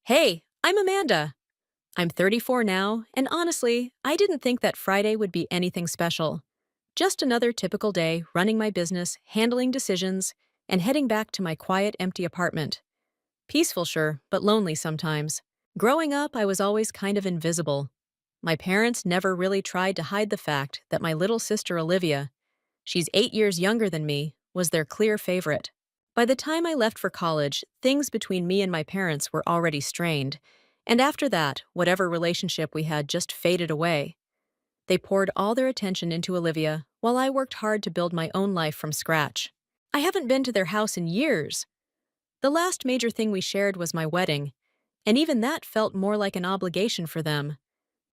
Hey, I'm Amanda. I'm 34 now, and honestly, I didn't think that Friday would be anything special. Just another typical day running my business, handling decisions, and heading back to my quiet, empty apartment. Peaceful, sure, but lonely sometimes. Growing up, I was always kind of invisible. My parents never really tried to hide the fact that my little sister Olivia, she's 8 years younger than me, was their clear favorite. By the time I left for college, things between me and my parents were already strained, and after that, whatever relationship we had just faded away. They poured all their attention into Olivia, while I worked hard to build my own life from scratch. I haven't been to their house in years. The last major thing we shared was my wedding, and even that felt more like an obligation for them.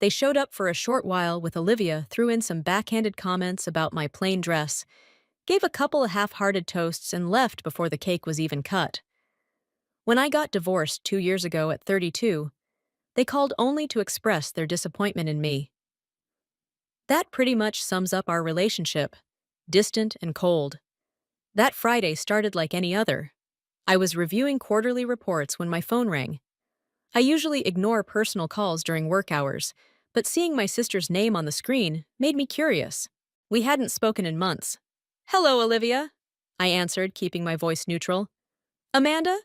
They showed up for a short while with Olivia, threw in some backhanded comments about my plain dress, gave a couple of half-hearted toasts, and left before the cake was even cut. When I got divorced 2 years ago at 32, they called only to express their disappointment in me. That pretty much sums up our relationship, distant and cold. That Friday started like any other. I was reviewing quarterly reports when my phone rang. I usually ignore personal calls during work hours, but seeing my sister's name on the screen made me curious. We hadn't spoken in months. "Hello, Olivia," I answered, keeping my voice neutral. "Amanda?"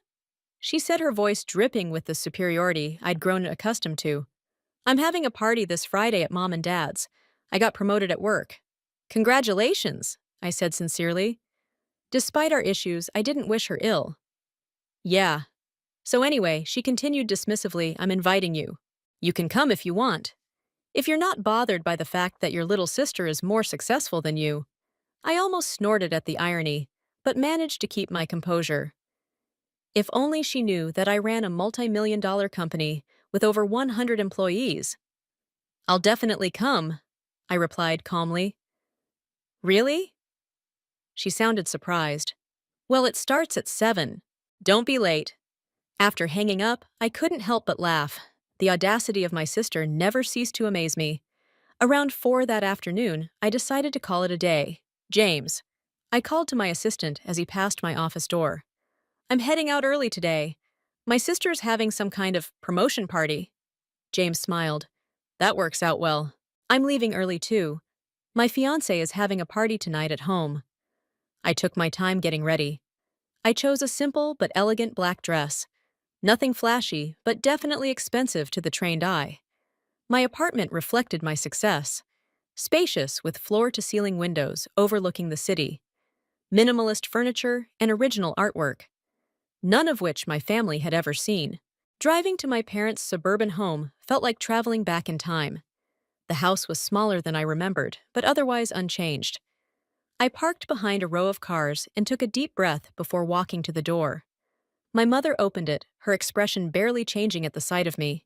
She said, her voice dripping with the superiority I'd grown accustomed to. "I'm having a party this Friday at Mom and Dad's. I got promoted at work." "Congratulations," I said sincerely. Despite our issues, I didn't wish her ill. "Yeah. So anyway," she continued dismissively, "I'm inviting you. You can come if you want. If you're not bothered by the fact that your little sister is more successful than you." I almost snorted at the irony, but managed to keep my composure. If only she knew that I ran a multi-million-dollar company with over 100 employees. "I'll definitely come," I replied calmly. "Really?" She sounded surprised. "Well, it starts at 7. Don't be late." After hanging up, I couldn't help but laugh. The audacity of my sister never ceased to amaze me. Around 4 that afternoon, I decided to call it a day. "James," I called to my assistant as he passed my office door. "I'm heading out early today. My sister's having some kind of promotion party." James smiled. "That works out well. I'm leaving early too. My fiancé is having a party tonight at home." I took my time getting ready. I chose a simple but elegant black dress. Nothing flashy, but definitely expensive to the trained eye. My apartment reflected my success. Spacious with floor-to-ceiling windows overlooking the city. Minimalist furniture and original artwork, none of which my family had ever seen. Driving to my parents' suburban home felt like traveling back in time. The house was smaller than I remembered, but otherwise unchanged. I parked behind a row of cars and took a deep breath before walking to the door. My mother opened it, her expression barely changing at the sight of me.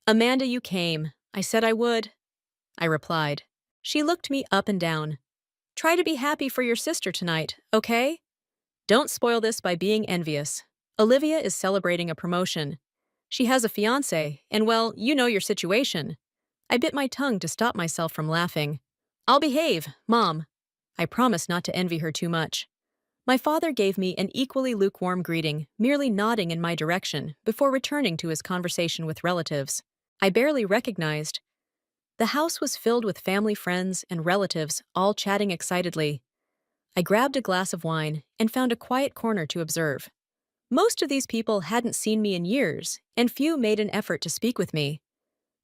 "Amanda, you came. I said I would," I replied. She looked me up and down. "Try to be happy for your sister tonight, okay? Don't spoil this by being envious. Olivia is celebrating a promotion. She has a fiancé, and well, you know your situation." I bit my tongue to stop myself from laughing. "I'll behave, Mom." I promised not to envy her too much. My father gave me an equally lukewarm greeting, merely nodding in my direction before returning to his conversation with relatives. I barely recognized. The house was filled with family, friends, and relatives, all chatting excitedly. I grabbed a glass of wine and found a quiet corner to observe. Most of these people hadn't seen me in years, and few made an effort to speak with me.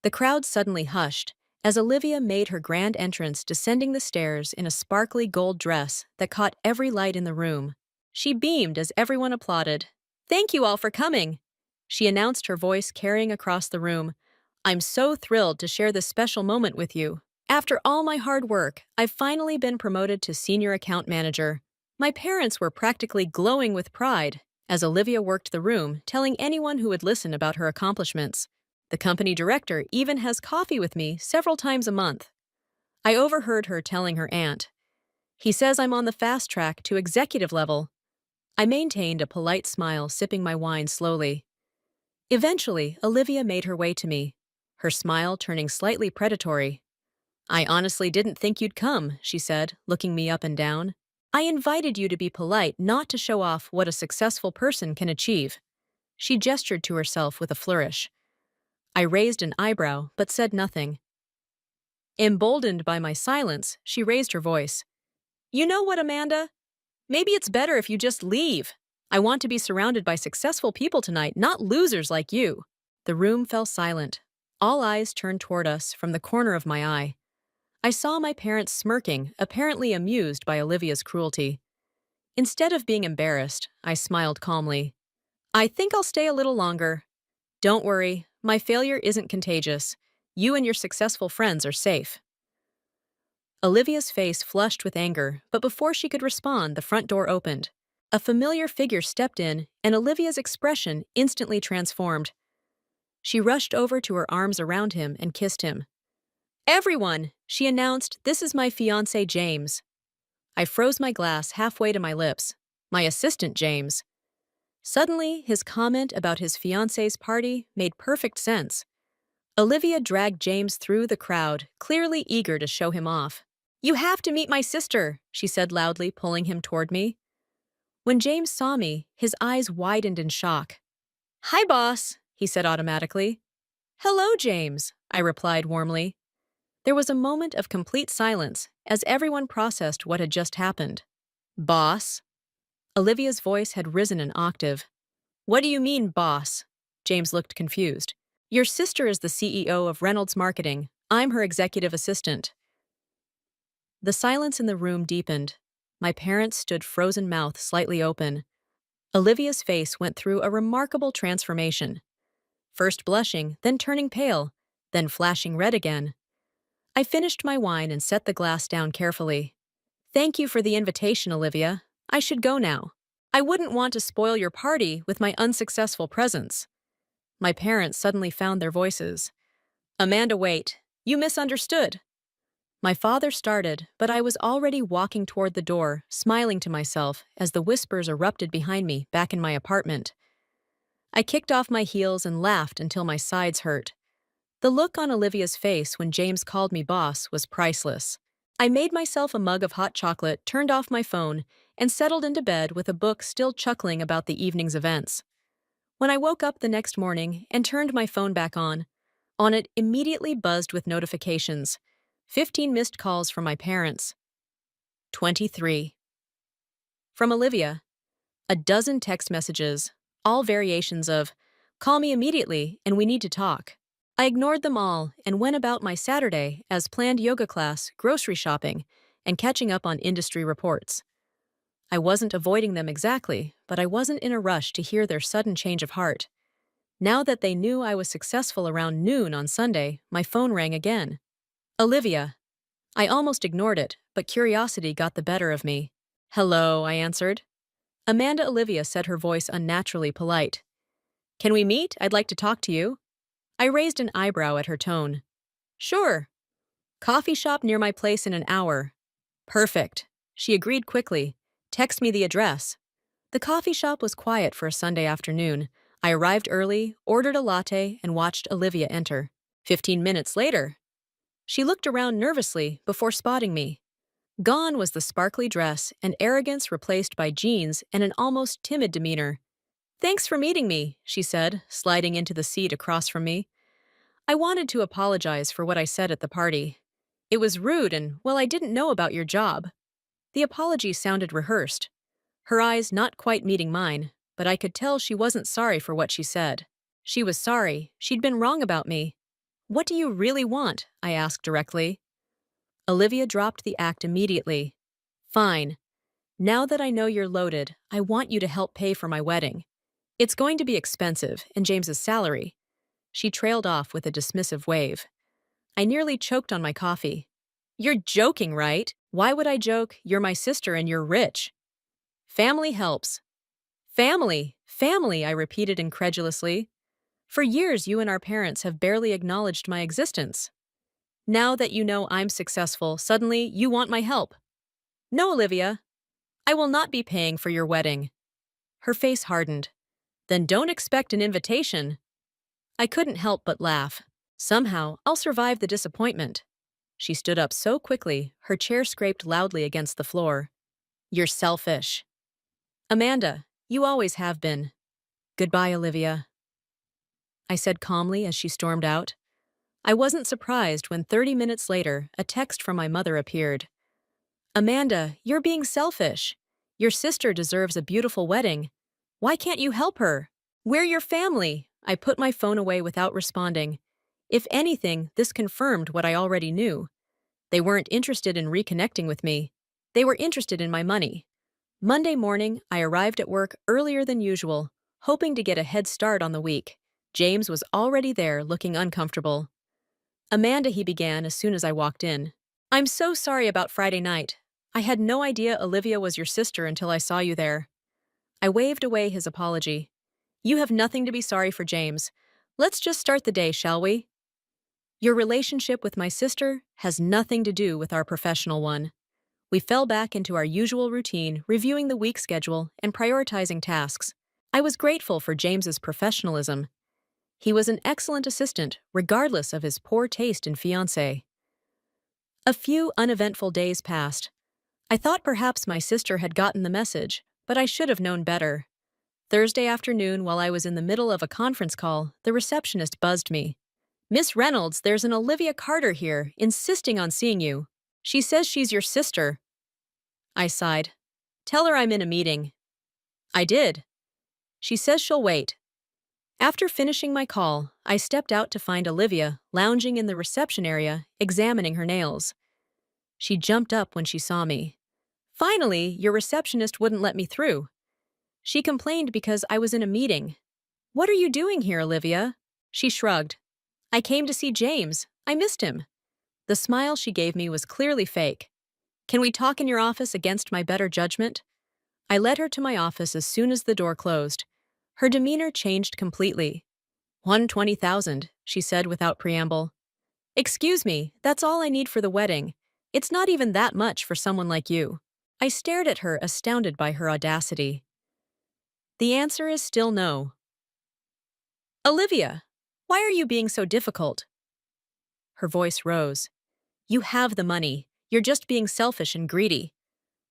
The crowd suddenly hushed as Olivia made her grand entrance, descending the stairs in a sparkly gold dress that caught every light in the room. She beamed as everyone applauded. "Thank you all for coming," she announced, her voice carrying across the room. "I'm so thrilled to share this special moment with you. After all my hard work, I've finally been promoted to senior account manager." My parents were practically glowing with pride as Olivia worked the room, telling anyone who would listen about her accomplishments. The company director even has coffee with me several times a month. I overheard her telling her aunt, "He says I'm on the fast track to executive level." I maintained a polite smile, sipping my wine slowly. Eventually, Olivia made her way to me, her smile turning slightly predatory. "I honestly didn't think you'd come," she said, looking me up and down. "I invited you to be polite, not to show off what a successful person can achieve." She gestured to herself with a flourish. I raised an eyebrow, but said nothing. Emboldened by my silence, she raised her voice. You know what, Amanda? Maybe it's better if you just leave. I want to be surrounded by successful people tonight, not losers like you. The room fell silent. All eyes turned toward us from the corner of my eye. I saw my parents smirking, apparently amused by Olivia's cruelty. Instead of being embarrassed, I smiled calmly. I think I'll stay a little longer. Don't worry, my failure isn't contagious. You and your successful friends are safe. Olivia's face flushed with anger, but before she could respond, the front door opened. A familiar figure stepped in, and Olivia's expression instantly transformed. She rushed over to her arms around him and kissed him. Everyone, she announced, this is my fiancé James. I froze my glass halfway to my lips. My assistant James. Suddenly, his comment about his fiancé's party made perfect sense. Olivia dragged James through the crowd, clearly eager to show him off. You have to meet my sister, she said loudly, pulling him toward me. When James saw me, his eyes widened in shock. Hi, boss, he said automatically. Hello, James, I replied warmly. There was a moment of complete silence as everyone processed what had just happened. Boss? Olivia's voice had risen an octave. What do you mean, boss? James looked confused. Your sister is the CEO of Reynolds Marketing. I'm her executive assistant. The silence in the room deepened. My parents stood frozen mouth slightly open. Olivia's face went through a remarkable transformation. First blushing, then turning pale, then flashing red again. I finished my wine and set the glass down carefully. Thank you for the invitation, Olivia. I should go now. I wouldn't want to spoil your party with my unsuccessful presence. My parents suddenly found their voices. Amanda, wait. You misunderstood. My father started, but I was already walking toward the door, smiling to myself as the whispers erupted behind me back in my apartment. I kicked off my heels and laughed until my sides hurt. The look on Olivia's face when James called me boss was priceless. I made myself a mug of hot chocolate, turned off my phone, and settled into bed with a book still chuckling about the evening's events. When I woke up the next morning and turned my phone back on it immediately buzzed with notifications. 15 missed calls from my parents. 23. From Olivia. A dozen text messages, all variations of, call me immediately and we need to talk. I ignored them all and went about my Saturday as planned yoga class, grocery shopping, and catching up on industry reports. I wasn't avoiding them exactly, but I wasn't in a rush to hear their sudden change of heart. Now that they knew I was successful around noon on Sunday, my phone rang again. Olivia. I almost ignored it, but curiosity got the better of me. Hello, I answered. Amanda Olivia said, her voice unnaturally polite. Can we meet? I'd like to talk to you. I raised an eyebrow at her tone. Sure. Coffee shop near my place in an hour. Perfect. She agreed quickly. Text me the address. The coffee shop was quiet for a Sunday afternoon. I arrived early, ordered a latte, and watched Olivia enter. 15 minutes later. She looked around nervously before spotting me. Gone was the sparkly dress and arrogance replaced by jeans and an almost timid demeanor. Thanks for meeting me, she said, sliding into the seat across from me. I wanted to apologize for what I said at the party. It was rude and, well, I didn't know about your job. The apology sounded rehearsed. Her eyes not quite meeting mine, but I could tell she wasn't sorry for what she said. She was sorry. She'd been wrong about me. What do you really want? I asked directly. Olivia dropped the act immediately. Fine. Now that I know you're loaded, I want you to help pay for my wedding. It's going to be expensive, and James's salary. She trailed off with a dismissive wave. I nearly choked on my coffee. You're joking, right? Why would I joke? You're my sister and you're rich. Family helps. Family, I repeated incredulously. For years, you and our parents have barely acknowledged my existence. Now that you know I'm successful, suddenly you want my help. No, Olivia. I will not be paying for your wedding. Her face hardened. Then don't expect an invitation. I couldn't help but laugh. Somehow, I'll survive the disappointment. She stood up so quickly, her chair scraped loudly against the floor. You're selfish. Amanda, you always have been. Goodbye, Olivia, I said calmly as she stormed out. I wasn't surprised when 30 minutes later, a text from my mother appeared. Amanda, you're being selfish. Your sister deserves a beautiful wedding. Why can't you help her? We're your family. I put my phone away without responding. If anything, this confirmed what I already knew. They weren't interested in reconnecting with me. They were interested in my money. Monday morning, I arrived at work earlier than usual, hoping to get a head start on the week. James was already there, looking uncomfortable. Amanda, he began as soon as I walked in. I'm so sorry about Friday night. I had no idea Olivia was your sister until I saw you there. I waved away his apology. You have nothing to be sorry for, James. Let's just start the day, shall we? Your relationship with my sister has nothing to do with our professional one. We fell back into our usual routine, reviewing the week schedule and prioritizing tasks. I was grateful for James's professionalism. He was an excellent assistant, regardless of his poor taste in Fiancé. A few uneventful days passed. I thought perhaps my sister had gotten the message, but I should have known better. Thursday afternoon, while I was in the middle of a conference call, the receptionist buzzed me. Miss Reynolds, there's an Olivia Carter here, insisting on seeing you. She says she's your sister. I sighed. Tell her I'm in a meeting. I did. She says she'll wait. After finishing my call, I stepped out to find Olivia lounging in the reception area, examining her nails. She jumped up when she saw me. Finally, your receptionist wouldn't let me through. She complained because I was in a meeting. What are you doing here, Olivia? She shrugged. I came to see James. I missed him. The smile she gave me was clearly fake. Can we talk in your office against my better judgment? I led her to my office as soon as the door closed. Her demeanor changed completely. 120,000, she said without preamble. Excuse me, that's all I need for the wedding. It's not even that much for someone like you. I stared at her, astounded by her audacity. The answer is still no. Olivia, why are you being so difficult? Her voice rose. You have the money. You're just being selfish and greedy.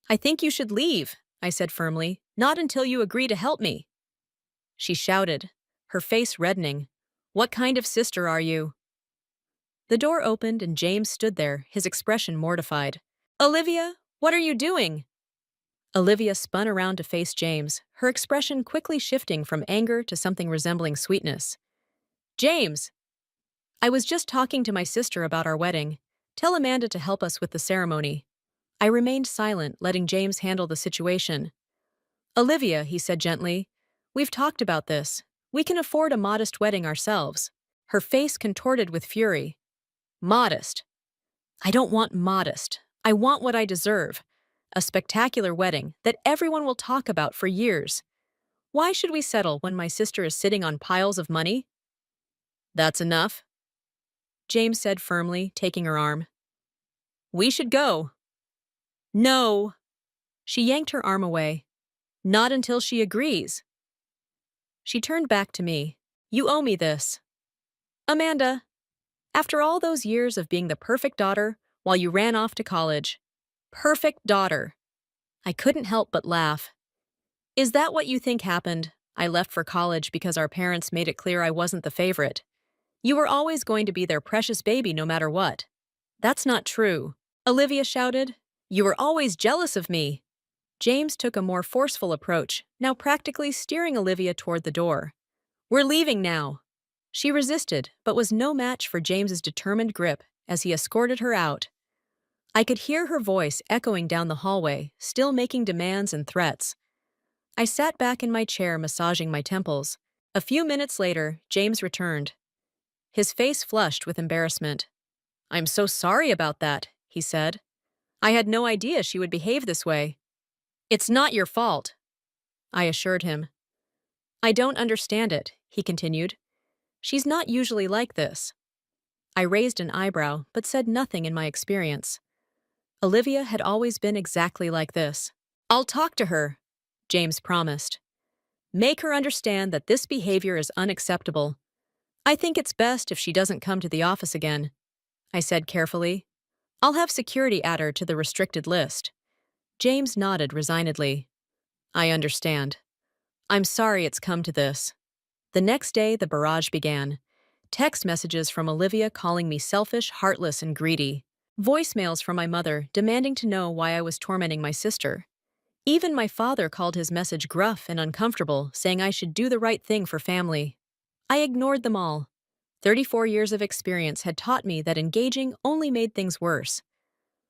I think you should leave, I said firmly, not until you agree to help me. She shouted, her face reddening. What kind of sister are you? The door opened and James stood there, his expression mortified. Olivia, what are you doing? Olivia spun around to face James, her expression quickly shifting from anger to something resembling sweetness. James! I was just talking to my sister about our wedding. Tell Amanda to help us with the ceremony. I remained silent, letting James handle the situation. Olivia, he said gently, we've talked about this. We can afford a modest wedding ourselves. Her face contorted with fury. Modest. I don't want modest. I want what I deserve. A spectacular wedding that everyone will talk about for years. Why should we settle when my sister is sitting on piles of money? That's enough, James said firmly, taking her arm. We should go. No. She yanked her arm away. Not until she agrees. She turned back to me. You owe me this. Amanda, after all those years of being the perfect daughter while you ran off to college. Perfect daughter. I couldn't help but laugh. Is that what you think happened? I left for college because our parents made it clear I wasn't the favorite. You were always going to be their precious baby no matter what. That's not true, Olivia shouted. You were always jealous of me. James took a more forceful approach, now practically steering Olivia toward the door. We're leaving now. She resisted, but was no match for James's determined grip as he escorted her out. I could hear her voice echoing down the hallway, still making demands and threats. I sat back in my chair, massaging my temples. A few minutes later, James returned. His face flushed with embarrassment. I'm so sorry about that, he said. I had no idea she would behave this way. It's not your fault, I assured him. I don't understand it, he continued. She's not usually like this. I raised an eyebrow, but said nothing in my experience. Olivia had always been exactly like this. I'll talk to her, James promised. Make her understand that this behavior is unacceptable. I think it's best if she doesn't come to the office again, I said carefully. I'll have security add her to the restricted list. James nodded resignedly. I understand. I'm sorry it's come to this. The next day, the barrage began. Text messages from Olivia calling me selfish, heartless, and greedy. Voicemails from my mother demanding to know why I was tormenting my sister. Even my father called his message gruff and uncomfortable, saying I should do the right thing for family. I ignored them all. 34 years of experience had taught me that engaging only made things worse.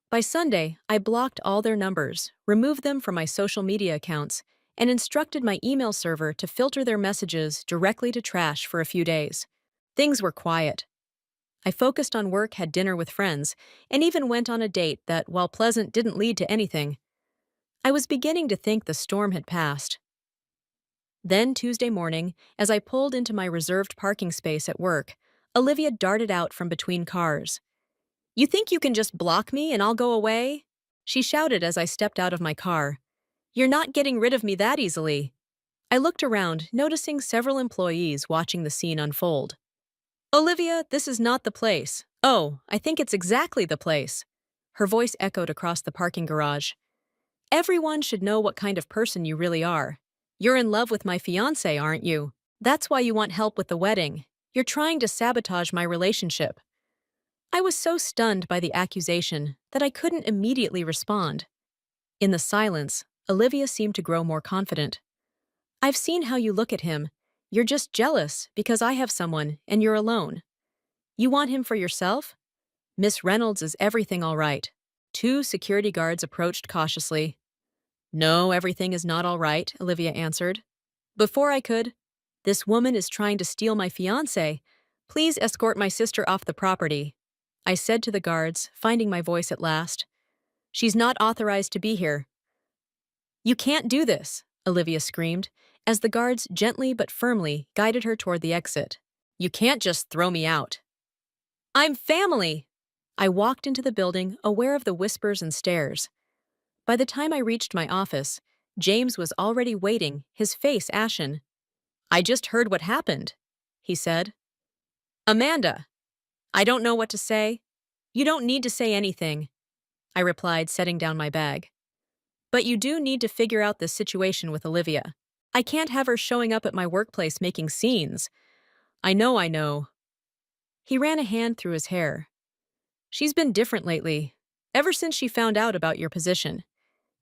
By Sunday, I blocked all their numbers, removed them from my social media accounts, and instructed my email server to filter their messages directly to trash for a few days. Things were quiet. I focused on work, had dinner with friends, and even went on a date that, while pleasant, didn't lead to anything. I was beginning to think the storm had passed. Then, Tuesday morning, as I pulled into my reserved parking space at work, Olivia darted out from between cars. "You think you can just block me and I'll go away?" she shouted as I stepped out of my car. "You're not getting rid of me that easily." I looked around, noticing several employees watching the scene unfold. "Olivia, this is not the place." "Oh, I think it's exactly the place." Her voice echoed across the parking garage. "Everyone should know what kind of person you really are. You're in love with my fiancé, aren't you? That's why you want help with the wedding. You're trying to sabotage my relationship." I was so stunned by the accusation that I couldn't immediately respond. In the silence, Olivia seemed to grow more confident. "I've seen how you look at him. You're just jealous because I have someone and you're alone. You want him for yourself? Miss Reynolds, is everything all right?" Two security guards approached cautiously. "No, everything is not all right," Olivia answered. Before I could, "This woman is trying to steal my fiancé. Please escort my sister off the property," I said to the guards, finding my voice at last. "She's not authorized to be here." "You can't do this," Olivia screamed, as the guards gently but firmly guided her toward the exit. "You can't just throw me out." "I'm family!" I walked into the building, aware of the whispers and stares. By the time I reached my office, James was already waiting, his face ashen. "I just heard what happened," he said. "Amanda, I don't know what to say." "You don't need to say anything," I replied, setting down my bag. "But you do need to figure out this situation with Olivia. I can't have her showing up at my workplace making scenes." I know." He ran a hand through his hair. "She's been different lately, ever since she found out about your position.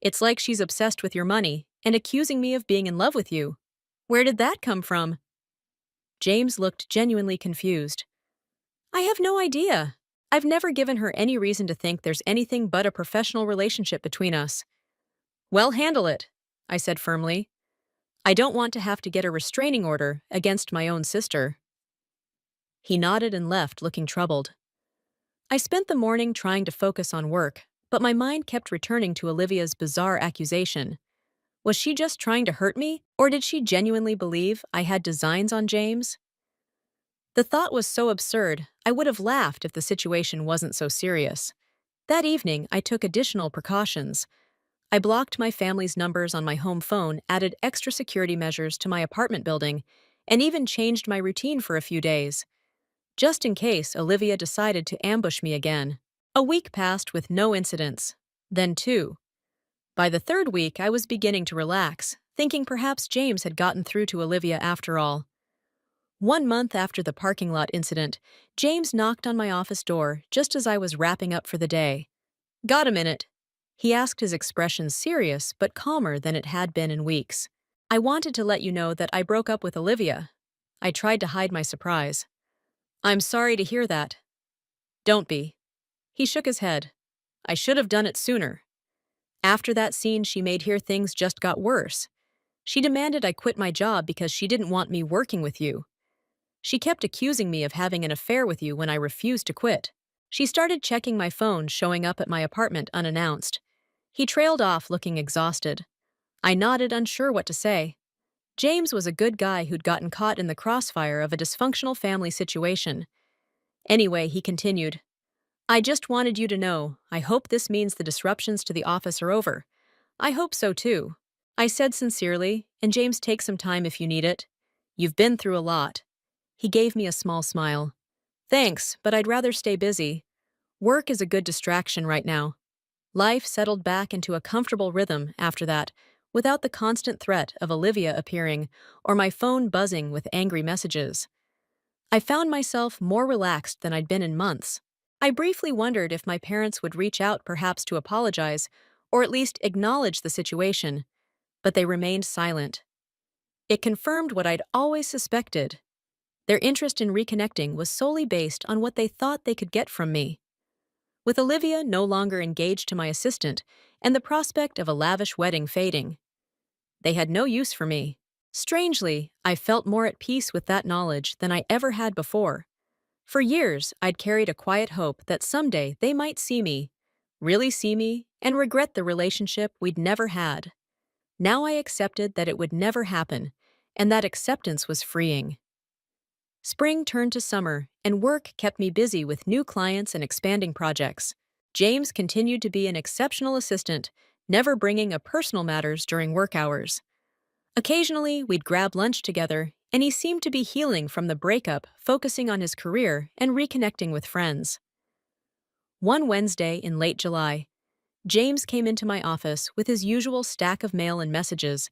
It's like she's obsessed with your money and accusing me of being in love with you." "Where did that come from?" James looked genuinely confused. "I have no idea. I've never given her any reason to think there's anything but a professional relationship between us." "Well, handle it," I said firmly. "I don't want to have to get a restraining order against my own sister." He nodded and left, looking troubled. I spent the morning trying to focus on work, but my mind kept returning to Olivia's bizarre accusation. Was she just trying to hurt me, or did she genuinely believe I had designs on James? The thought was so absurd, I would have laughed if the situation wasn't so serious. That evening, I took additional precautions. I blocked my family's numbers on my home phone, added extra security measures to my apartment building, and even changed my routine for a few days, just in case Olivia decided to ambush me again. A week passed with no incidents. Then two. By the third week, I was beginning to relax, thinking perhaps James had gotten through to Olivia after all. 1 month after the parking lot incident, James knocked on my office door just as I was wrapping up for the day. "Got a minute?" He asked, his expression serious but calmer than it had been in weeks. "I wanted to let you know that I broke up with Olivia." I tried to hide my surprise. "I'm sorry to hear that." "Don't be." He shook his head. "I should have done it sooner. After that scene she made here, things just got worse. She demanded I quit my job because she didn't want me working with you. She kept accusing me of having an affair with you when I refused to quit. She started checking my phone, showing up at my apartment unannounced." He trailed off, looking exhausted. I nodded, unsure what to say. James was a good guy who'd gotten caught in the crossfire of a dysfunctional family situation. Anyway, he continued, "I just wanted you to know, I hope this means the disruptions to the office are over." "I hope so too," I said sincerely, "and James, take some time if you need it. You've been through a lot." He gave me a small smile. "Thanks, but I'd rather stay busy. Work is a good distraction right now." Life settled back into a comfortable rhythm after that, without the constant threat of Olivia appearing or my phone buzzing with angry messages. I found myself more relaxed than I'd been in months. I briefly wondered if my parents would reach out perhaps to apologize or at least acknowledge the situation, but they remained silent. It confirmed what I'd always suspected. Their interest in reconnecting was solely based on what they thought they could get from me. With Olivia no longer engaged to my assistant and the prospect of a lavish wedding fading, they had no use for me. Strangely, I felt more at peace with that knowledge than I ever had before. For years, I'd carried a quiet hope that someday they might see me, really see me, and regret the relationship we'd never had. Now I accepted that it would never happen, and that acceptance was freeing. Spring turned to summer, and work kept me busy with new clients and expanding projects. James continued to be an exceptional assistant, never bringing up personal matters during work hours. Occasionally, we'd grab lunch together, and he seemed to be healing from the breakup, focusing on his career and reconnecting with friends. One Wednesday in late July, James came into my office with his usual stack of mail and messages,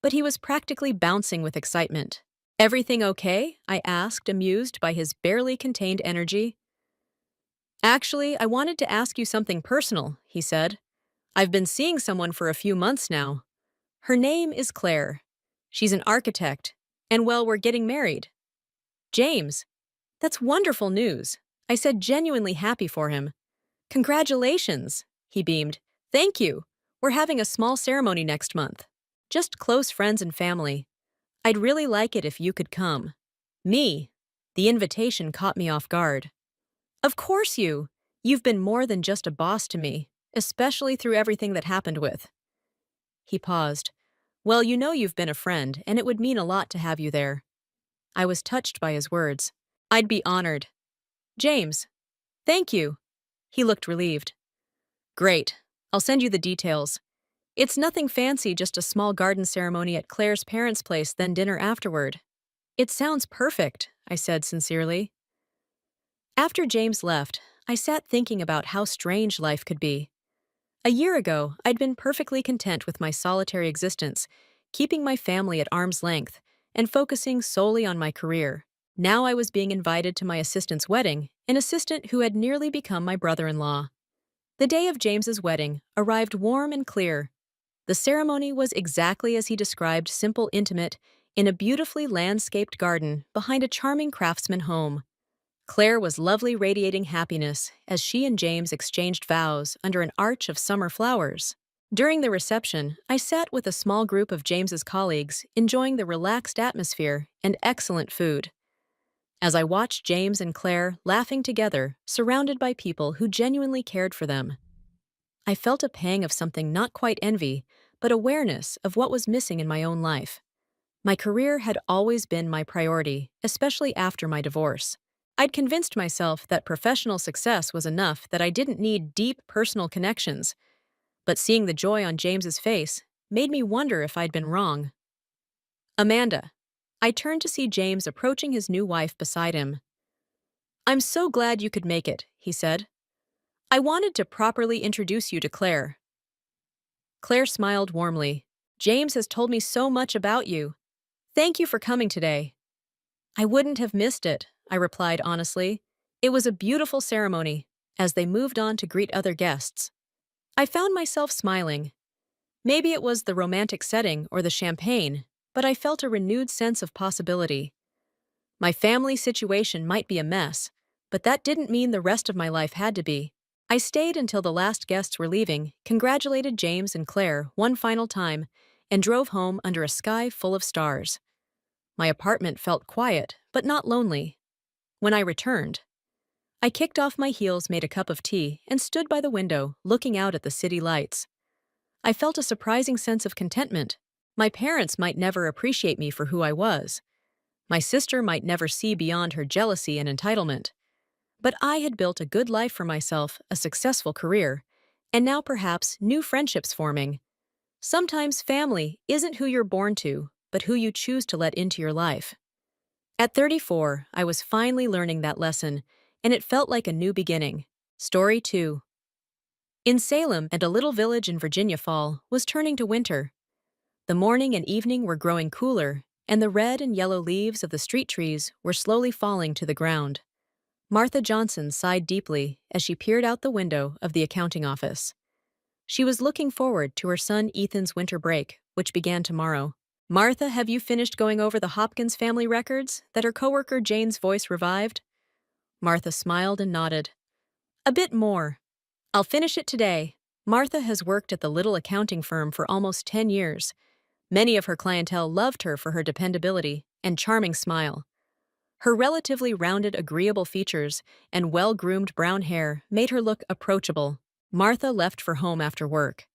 but he was practically bouncing with excitement. "Everything okay?" I asked, amused by his barely contained energy. "Actually, I wanted to ask you something personal," he said. "I've been seeing someone for a few months now. Her name is Claire. She's an architect, and well, we're getting married." "James, that's wonderful news," I said, genuinely happy for him. "Congratulations," he beamed. "Thank you. We're having a small ceremony next month. Just close friends and family. I'd really like it if you could come." Me. The invitation caught me off guard. "Of course You've been more than just a boss to me, especially through everything that happened with." He paused. "Well, you know you've been a friend, and it would mean a lot to have you there." I was touched by his words. "I'd be honored." "James, thank you." He looked relieved. "Great. I'll send you the details. It's nothing fancy, just a small garden ceremony at Claire's parents' place, then dinner afterward." "It sounds perfect," I said sincerely. After James left, I sat thinking about how strange life could be. A year ago, I'd been perfectly content with my solitary existence, keeping my family at arm's length and focusing solely on my career. Now I was being invited to my assistant's wedding, an assistant who had nearly become my brother-in-law. The day of James's wedding arrived warm and clear. The ceremony was exactly as he described, simple, intimate, in a beautifully landscaped garden behind a charming craftsman home. Claire was lovely, radiating happiness as she and James exchanged vows under an arch of summer flowers. During the reception, I sat with a small group of James's colleagues, enjoying the relaxed atmosphere and excellent food. As I watched James and Claire laughing together, surrounded by people who genuinely cared for them, I felt a pang of something not quite envy, but awareness of what was missing in my own life. My career had always been my priority, especially after my divorce. I'd convinced myself that professional success was enough, that I didn't need deep personal connections. But seeing the joy on James's face made me wonder if I'd been wrong. "Amanda." I turned to see James approaching his new wife beside him. "I'm so glad you could make it," he said. "I wanted to properly introduce you to Claire." Claire smiled warmly. "James has told me so much about you. Thank you for coming today." "I wouldn't have missed it," I replied honestly. "It was a beautiful ceremony." As they moved on to greet other guests, I found myself smiling. Maybe it was the romantic setting or the champagne, but I felt a renewed sense of possibility. My family situation might be a mess, but that didn't mean the rest of my life had to be. I stayed until the last guests were leaving, congratulated James and Claire one final time, and drove home under a sky full of stars. My apartment felt quiet, but not lonely. When I returned, I kicked off my heels, made a cup of tea, and stood by the window, looking out at the city lights. I felt a surprising sense of contentment. My parents might never appreciate me for who I was. My sister might never see beyond her jealousy and entitlement. But I had built a good life for myself, a successful career, and now perhaps new friendships forming. Sometimes family isn't who you're born to, but who you choose to let into your life. At 34, I was finally learning that lesson, and it felt like a new beginning. Story 2. In Salem, and a little village in Virginia, fall was turning to winter. The morning and evening were growing cooler, and the red and yellow leaves of the street trees were slowly falling to the ground. Martha Johnson sighed deeply as she peered out the window of the accounting office. She was looking forward to her son Ethan's winter break, which began tomorrow. "Martha, have you finished going over the Hopkins family records that her coworker Jane's voice revived?" Martha smiled and nodded. "A bit more. I'll finish it today." Martha has worked at the little accounting firm for almost 10 years. Many of her clientele loved her for her dependability and charming smile. Her relatively rounded, agreeable features and well-groomed brown hair made her look approachable. Martha left for home after work.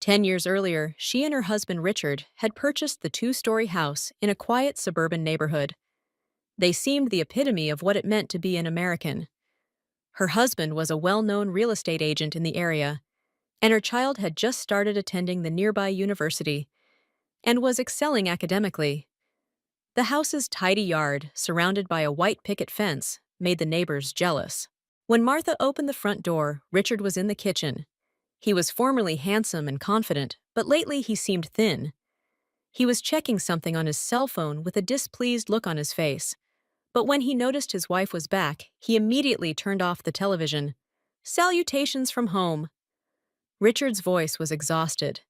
10 years earlier, she and her husband Richard had purchased the two-story house in a quiet suburban neighborhood. They seemed the epitome of what it meant to be an American. Her husband was a well-known real estate agent in the area, and her child had just started attending the nearby university and was excelling academically. The house's tidy yard, surrounded by a white picket fence, made the neighbors jealous. When Martha opened the front door, Richard was in the kitchen. He was formerly handsome and confident, but lately he seemed thin. He was checking something on his cell phone with a displeased look on his face. But when he noticed his wife was back, he immediately turned off the television. "Salutations from home." Richard's voice was exhausted.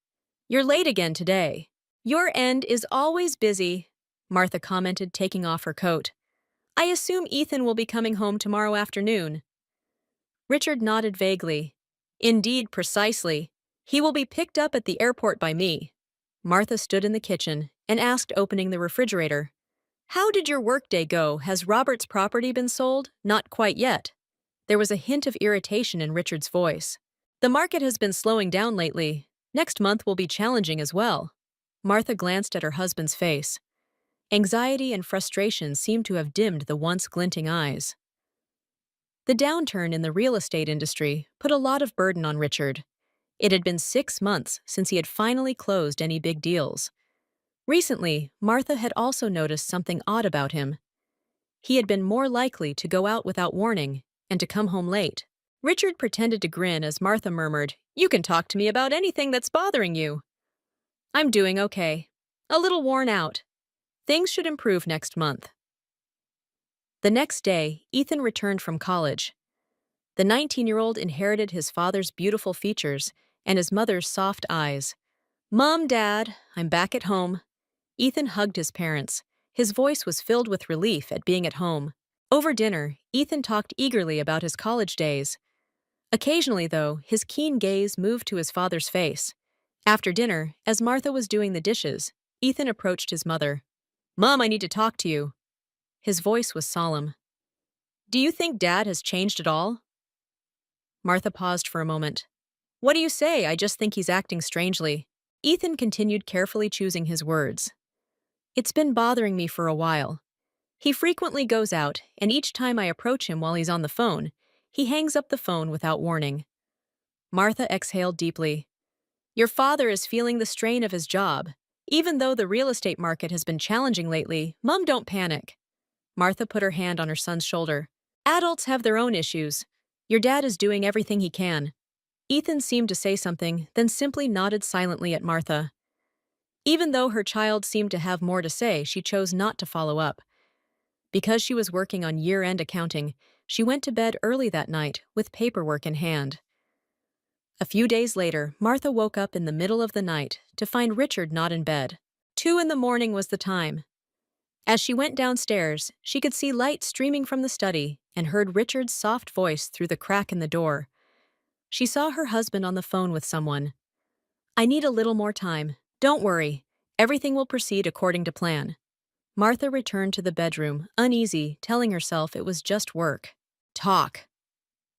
"You're late again today." "Your end is always busy," Martha commented, taking off her coat. "I assume Ethan will be coming home tomorrow afternoon." Richard nodded vaguely. "Indeed, precisely. He will be picked up at the airport by me." Martha stood in the kitchen and asked, opening the refrigerator, "How did your workday go? Has Robert's property been sold?" "Not quite yet." There was a hint of irritation in Richard's voice. "The market has been slowing down lately. Next month will be challenging as well." Martha glanced at her husband's face. Anxiety and frustration seemed to have dimmed the once glinting eyes. The downturn in the real estate industry put a lot of burden on Richard. It had been 6 months since he had finally closed any big deals. Recently, Martha had also noticed something odd about him. He had been more likely to go out without warning and to come home late. Richard pretended to grin as Martha murmured, "You can talk to me about anything that's bothering you." "I'm doing okay. A little worn out. Things should improve next month." The next day, Ethan returned from college. The 19-year-old inherited his father's beautiful features and his mother's soft eyes. "Mom, Dad, I'm back at home." Ethan hugged his parents. His voice was filled with relief at being at home. Over dinner, Ethan talked eagerly about his college days. Occasionally, though, his keen gaze moved to his father's face. After dinner, as Martha was doing the dishes, Ethan approached his mother. "Mom, I need to talk to you." His voice was solemn. "Do you think Dad has changed at all?" Martha paused for a moment. "What do you say? I just think he's acting strangely." Ethan continued, carefully choosing his words. "It's been bothering me for a while. He frequently goes out, and each time I approach him while he's on the phone, he hangs up the phone without warning." Martha exhaled deeply. "Your father is feeling the strain of his job. Even though the real estate market has been challenging lately, Mom, don't panic." Martha put her hand on her son's shoulder. "Adults have their own issues. Your dad is doing everything he can." Ethan seemed to say something, then simply nodded silently at Martha. Even though her child seemed to have more to say, she chose not to follow up. Because she was working on year-end accounting, she went to bed early that night with paperwork in hand. A few days later, Martha woke up in the middle of the night to find Richard not in bed. 2 in the morning was the time. As she went downstairs, she could see light streaming from the study and heard Richard's soft voice through the crack in the door. She saw her husband on the phone with someone. "I need a little more time. Don't worry. Everything will proceed according to plan." Martha returned to the bedroom, uneasy, telling herself it was just work. Talk.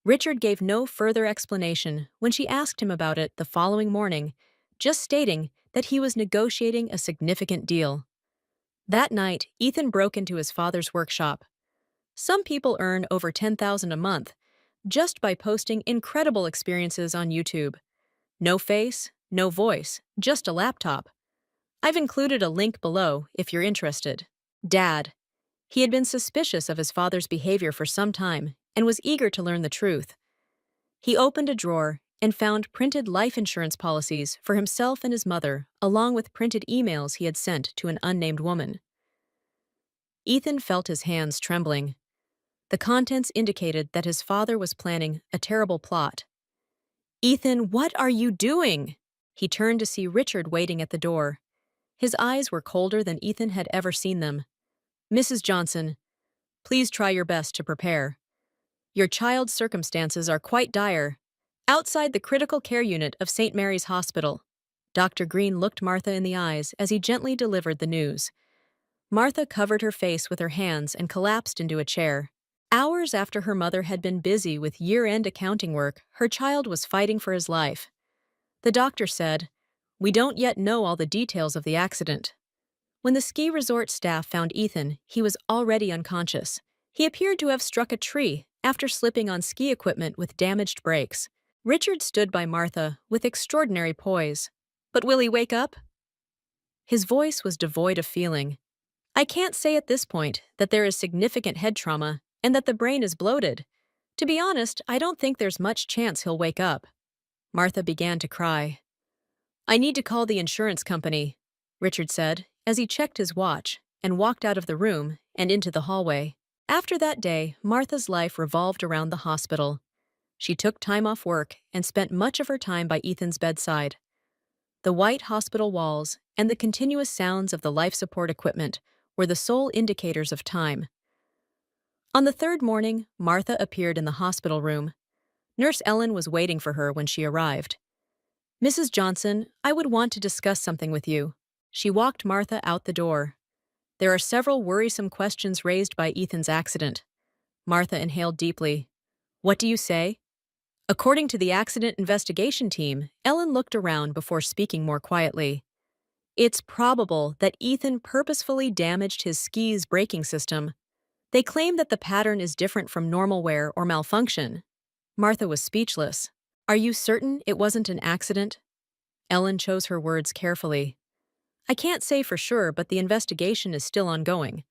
Richard gave no further explanation when she asked him about it the following morning, just stating that he was negotiating a significant deal. That night, Ethan broke into his father's workshop. Some people earn over $10,000 a month just by posting incredible experiences on YouTube. No face, no voice, just a laptop. I've included a link below if you're interested. Dad. He had been suspicious of his father's behavior for some time and was eager to learn the truth. He opened a drawer and found printed life insurance policies for himself and his mother, along with printed emails he had sent to an unnamed woman. Ethan felt his hands trembling. The contents indicated that his father was planning a terrible plot. "Ethan, what are you doing?" He turned to see Richard waiting at the door. His eyes were colder than Ethan had ever seen them. "Mrs. Johnson, please try your best to prepare. Your child's circumstances are quite dire. Outside the critical care unit of St. Mary's Hospital." Dr. Green looked Martha in the eyes as he gently delivered the news. Martha covered her face with her hands and collapsed into a chair. Hours after her mother had been busy with year-end accounting work, her child was fighting for his life. The doctor said, "We don't yet know all the details of the accident." When the ski resort staff found Ethan, he was already unconscious. He appeared to have struck a tree after slipping on ski equipment with damaged brakes. Richard stood by Martha with extraordinary poise. "But will he wake up?" His voice was devoid of feeling. "I can't say at this point that there is significant head trauma and that the brain is bloated. To be honest, I don't think there's much chance he'll wake up." Martha began to cry. "I need to call the insurance company," Richard said, as he checked his watch and walked out of the room and into the hallway. After that day, Martha's life revolved around the hospital. She took time off work and spent much of her time by Ethan's bedside. The white hospital walls and the continuous sounds of the life support equipment were the sole indicators of time. On the third morning, Martha appeared in the hospital room. Nurse Ellen was waiting for her when she arrived. "Mrs. Johnson, I would want to discuss something with you." She walked Martha out the door. "There are several worrisome questions raised by Ethan's accident." Martha inhaled deeply. "What do you say?" According to the accident investigation team, Ellen looked around before speaking more quietly. "It's probable that Ethan purposefully damaged his ski's braking system. They claim that the pattern is different from normal wear or malfunction." Martha was speechless. "Are you certain it wasn't an accident?" Ellen chose her words carefully. "I can't say for sure, but the investigation is still ongoing.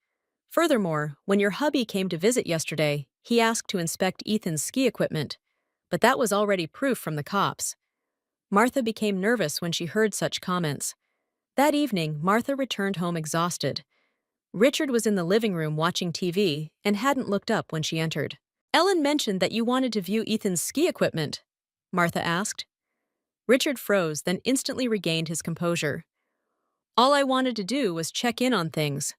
Furthermore, when your hubby came to visit yesterday, he asked to inspect Ethan's ski equipment, but that was already proof from the cops." Martha became nervous when she heard such comments. That evening, Martha returned home exhausted. Richard was in the living room watching TV and hadn't looked up when she entered. "Ellen mentioned that you wanted to view Ethan's ski equipment," Martha asked. Richard froze, then instantly regained his composure. "All I wanted to do was check in on things.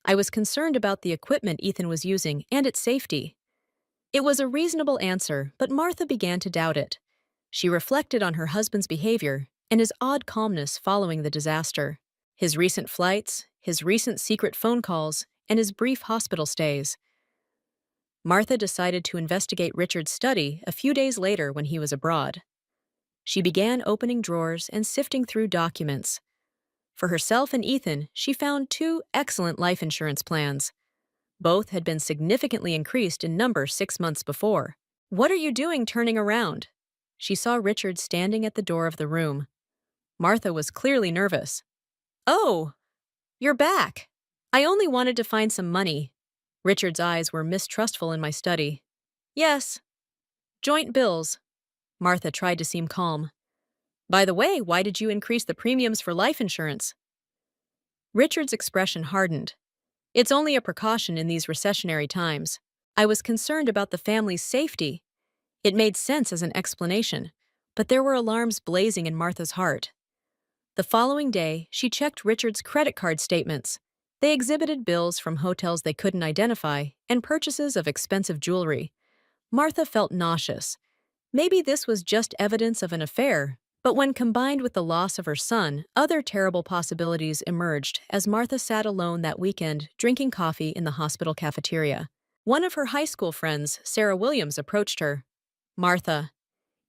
I was concerned about the equipment Ethan was using and its safety." It was a reasonable answer, but Martha began to doubt it. She reflected on her husband's behavior and his odd calmness following the disaster. His recent flights, his recent secret phone calls, and his brief hospital stays. Martha decided to investigate Richard's study a few days later when he was abroad. She began opening drawers and sifting through documents. For herself and Ethan, she found two excellent life insurance plans. Both had been significantly increased in number 6 months before. "What are you doing turning around?" She saw Richard standing at the door of the room. Martha was clearly nervous. "Oh, you're back. I only wanted to find some money." Richard's eyes were mistrustful in my study. "Yes. Joint bills." Martha tried to seem calm. "By the way, why did you increase the premiums for life insurance?" Richard's expression hardened. "It's only a precaution in these recessionary times. I was concerned about the family's safety." It made sense as an explanation, but there were alarms blazing in Martha's heart. The following day, she checked Richard's credit card statements. They exhibited bills from hotels they couldn't identify and purchases of expensive jewelry. Martha felt nauseous. Maybe this was just evidence of an affair, but when combined with the loss of her son, other terrible possibilities emerged as Martha sat alone that weekend drinking coffee in the hospital cafeteria. One of her high school friends, Sarah Williams, approached her. "Martha,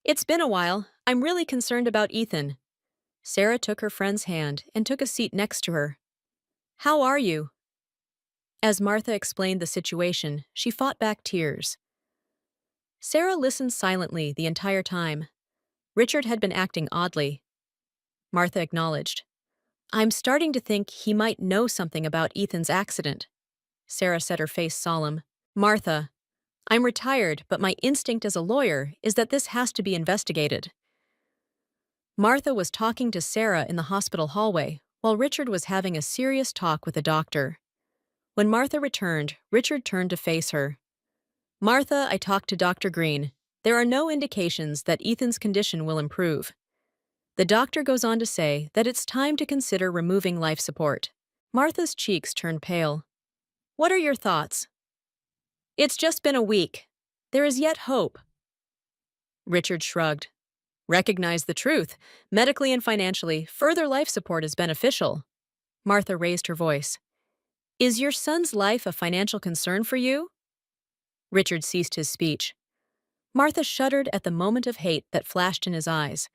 it's been a while. I'm really concerned about Ethan." Sarah took her friend's hand and took a seat next to her. "How are you?" As Martha explained the situation, she fought back tears. Sarah listened silently the entire time. Richard had been acting oddly. Martha acknowledged. "I'm starting to think he might know something about Ethan's accident." Sarah said, her face solemn. "Martha, I'm retired, but my instinct as a lawyer is that this has to be investigated. Martha was talking to Sarah in the hospital hallway, while Richard was having a serious talk with a doctor. When Martha returned, Richard turned to face her. "Martha, I talked to Dr. Green. There are no indications that Ethan's condition will improve." The doctor goes on to say that it's time to consider removing life support. Martha's cheeks turned pale. "What are your thoughts?" "It's just been a week. There is yet hope." Richard shrugged. "Recognize the truth. Medically and financially, further life support is beneficial." Martha raised her voice. "Is your son's life a financial concern for you?" Richard ceased his speech. Martha shuddered at the moment of hate that flashed in his eyes.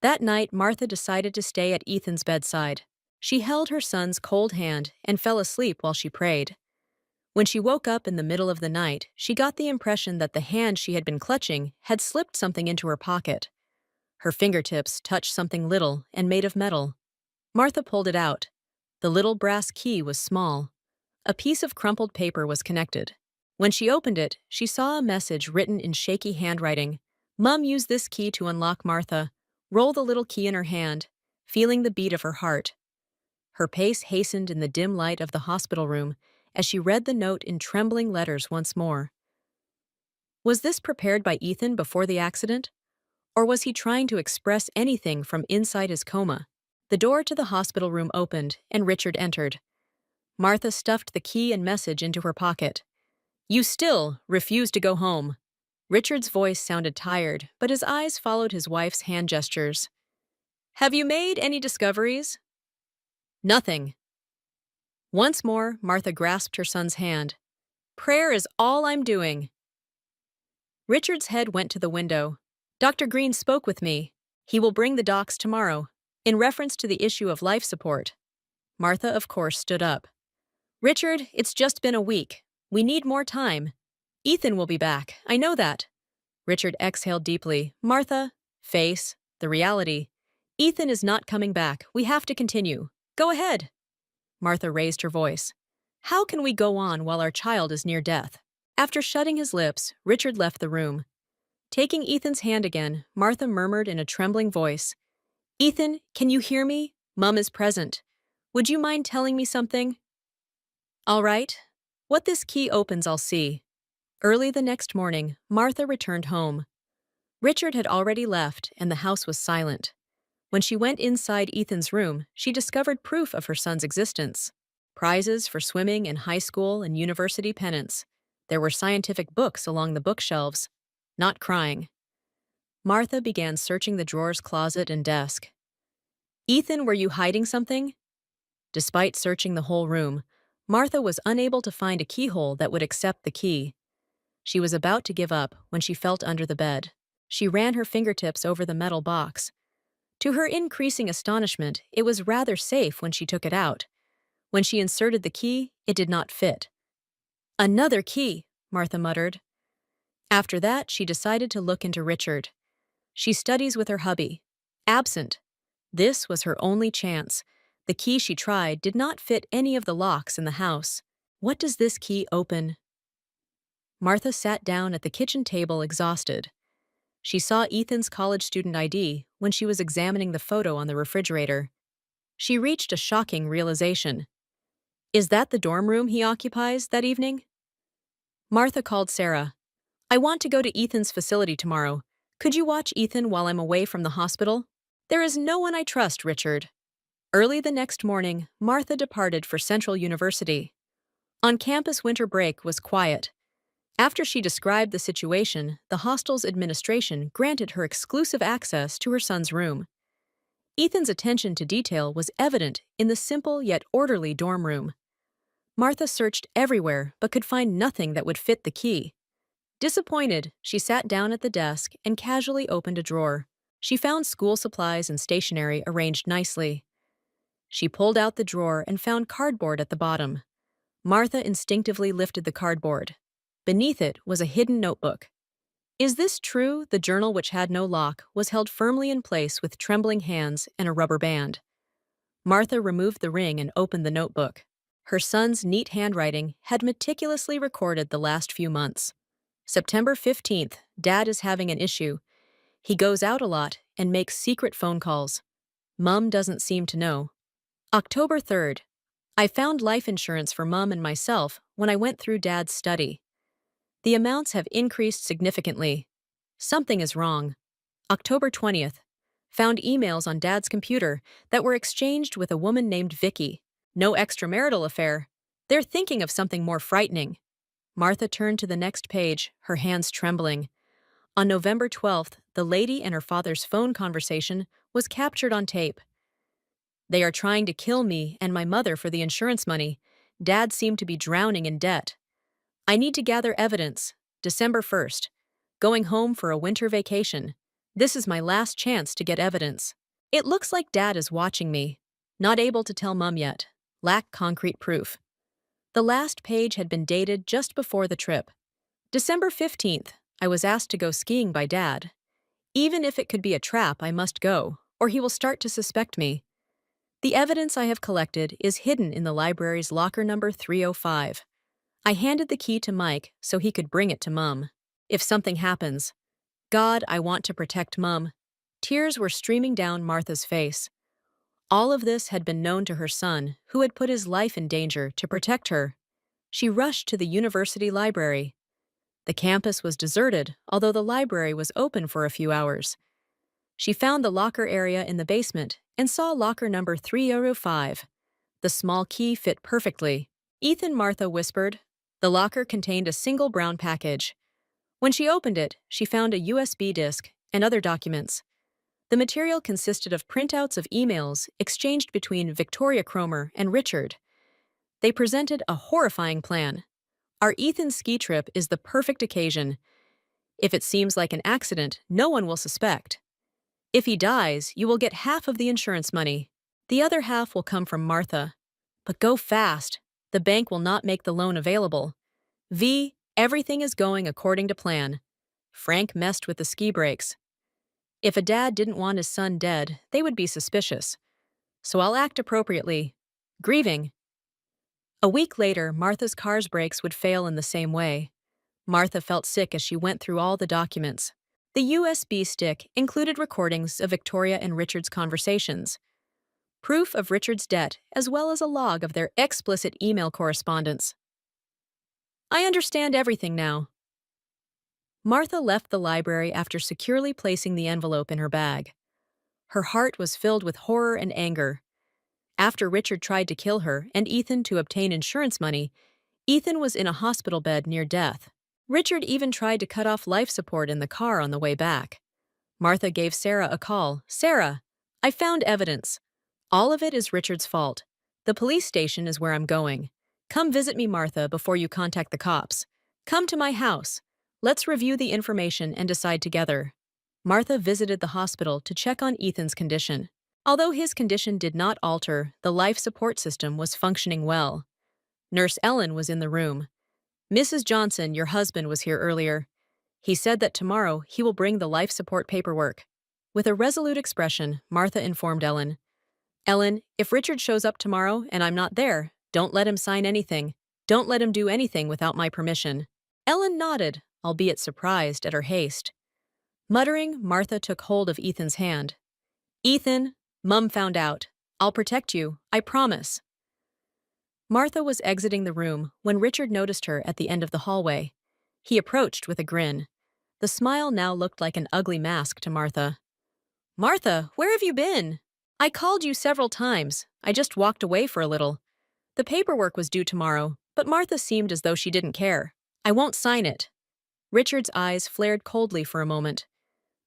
That night, Martha decided to stay at Ethan's bedside. She held her son's cold hand and fell asleep while she prayed. When she woke up in the middle of the night, she got the impression that the hand she had been clutching had slipped something into her pocket. Her fingertips touched something little and made of metal. Martha pulled it out. The little brass key was small. A piece of crumpled paper was connected. When she opened it, she saw a message written in shaky handwriting. "Mum used this key to unlock Martha. Roll the little key in her hand, feeling the beat of her heart." Her pace hastened in the dim light of the hospital room as she read the note in trembling letters once more. Was this prepared by Ethan before the accident? Or was he trying to express anything from inside his coma? The door to the hospital room opened, and Richard entered. Martha stuffed the key and message into her pocket. "You still refuse to go home." Richard's voice sounded tired, but his eyes followed his wife's hand gestures. "Have you made any discoveries?" "Nothing." Once more, Martha grasped her son's hand. "Prayer is all I'm doing." Richard's head went to the window. "Dr. Green spoke with me. He will bring the docs tomorrow, in reference to the issue of life support." Martha, of course, stood up. "Richard, it's just been a week. We need more time. Ethan will be back, I know that." Richard exhaled deeply. "Martha, face the reality. Ethan is not coming back. We have to continue. Go ahead." Martha raised her voice. "How can we go on while our child is near death?" After shutting his lips, Richard left the room. Taking Ethan's hand again, Martha murmured in a trembling voice, "Ethan, can you hear me? Mum is present. Would you mind telling me something?" "All right. What this key opens, I'll see." Early the next morning, Martha returned home. Richard had already left, and the house was silent. When she went inside Ethan's room, she discovered proof of her son's existence. Prizes for swimming in high school and university pennants. There were scientific books along the bookshelves. Not crying. Martha began searching the drawers, closet, and desk. "Ethan, were you hiding something?" Despite searching the whole room, Martha was unable to find a keyhole that would accept the key. She was about to give up when she felt under the bed. She ran her fingertips over the metal box. To her increasing astonishment, it was rather safe when she took it out. When she inserted the key, it did not fit. "Another key," Martha muttered. After that, she decided to look into Richard. She studies with her hubby. Absent. This was her only chance. The key she tried did not fit any of the locks in the house. What does this key open? Martha sat down at the kitchen table exhausted. She saw Ethan's college student ID when she was examining the photo on the refrigerator. She reached a shocking realization. Is that the dorm room he occupies that evening? Martha called Sarah. "I want to go to Ethan's facility tomorrow. Could you watch Ethan while I'm away from the hospital?" "There is no one I trust, Richard." Early the next morning, Martha departed for Central University. On campus, winter break was quiet. After she described the situation, the hostel's administration granted her exclusive access to her son's room. Ethan's attention to detail was evident in the simple yet orderly dorm room. Martha searched everywhere but could find nothing that would fit the key. Disappointed, she sat down at the desk and casually opened a drawer. She found school supplies and stationery arranged nicely. She pulled out the drawer and found cardboard at the bottom. Martha instinctively lifted the cardboard. Beneath it was a hidden notebook. Is this true? The journal, which had no lock, was held firmly in place with trembling hands and a rubber band. Martha removed the ring and opened the notebook. Her son's neat handwriting had meticulously recorded the last few months. September 15th, Dad is having an issue. He goes out a lot, and makes secret phone calls. Mum doesn't seem to know. October 3rd. I found life insurance for Mum and myself when I went through Dad's study. The amounts have increased significantly. Something is wrong. October 20th. Found emails on Dad's computer that were exchanged with a woman named Vicky. No extramarital affair. They're thinking of something more frightening. Martha turned to the next page, her hands trembling. On November 12th, the lady and her father's phone conversation was captured on tape. They are trying to kill me and my mother for the insurance money. Dad seemed to be drowning in debt. I need to gather evidence. December 1st. Going home for a winter vacation. This is my last chance to get evidence. It looks like Dad is watching me. Not able to tell Mum yet. Lack concrete proof. The last page had been dated just before the trip. December 15th. I was asked to go skiing by Dad. Even if it could be a trap, I must go, or he will start to suspect me. The evidence I have collected is hidden in the library's locker number 305. I handed the key to Mike so he could bring it to Mum. If something happens. God, I want to protect Mum. Tears were streaming down Martha's face. All of this had been known to her son, who had put his life in danger to protect her. She rushed to the university library. The campus was deserted, although the library was open for a few hours. She found the locker area in the basement and saw locker number 305. The small key fit perfectly. Ethan, Martha whispered. The locker contained a single brown package. When she opened it, she found a USB disk and other documents. The material consisted of printouts of emails exchanged between Victoria Cromer and Richard. They presented a horrifying plan. Our Ethan ski trip is the perfect occasion. If it seems like an accident, no one will suspect. If he dies, you will get half of the insurance money. The other half will come from Martha. But go fast. The bank will not make the loan available. V, everything is going according to plan. Frank messed with the ski brakes. If a dad didn't want his son dead, they would be suspicious. So I'll act appropriately. Grieving. A week later, Martha's car's brakes would fail in the same way. Martha felt sick as she went through all the documents. The USB stick included recordings of Victoria and Richard's conversations, proof of Richard's debt, as well as a log of their explicit email correspondence. I understand everything now. Martha left the library after securely placing the envelope in her bag. Her heart was filled with horror and anger. After Richard tried to kill her and Ethan to obtain insurance money, Ethan was in a hospital bed near death. Richard even tried to cut off life support in the car on the way back. Martha gave Sarah a call. Sarah, I found evidence. All of it is Richard's fault. The police station is where I'm going. Come visit me, Martha, before you contact the cops. Come to my house. Let's review the information and decide together. Martha visited the hospital to check on Ethan's condition. Although his condition did not alter, the life support system was functioning well. Nurse Ellen was in the room. Mrs. Johnson, your husband, was here earlier. He said that tomorrow he will bring the life support paperwork. With a resolute expression, Martha informed Ellen. Ellen, if Richard shows up tomorrow and I'm not there, don't let him sign anything. Don't let him do anything without my permission. Ellen nodded, albeit surprised at her haste. Muttering, Martha took hold of Ethan's hand. Ethan, Mum found out. I'll protect you, I promise. Martha was exiting the room when Richard noticed her at the end of the hallway. He approached with a grin. The smile now looked like an ugly mask to Martha. Martha, where have you been? I called you several times. I just walked away for a little. The paperwork was due tomorrow, but Martha seemed as though she didn't care. I won't sign it. Richard's eyes flared coldly for a moment.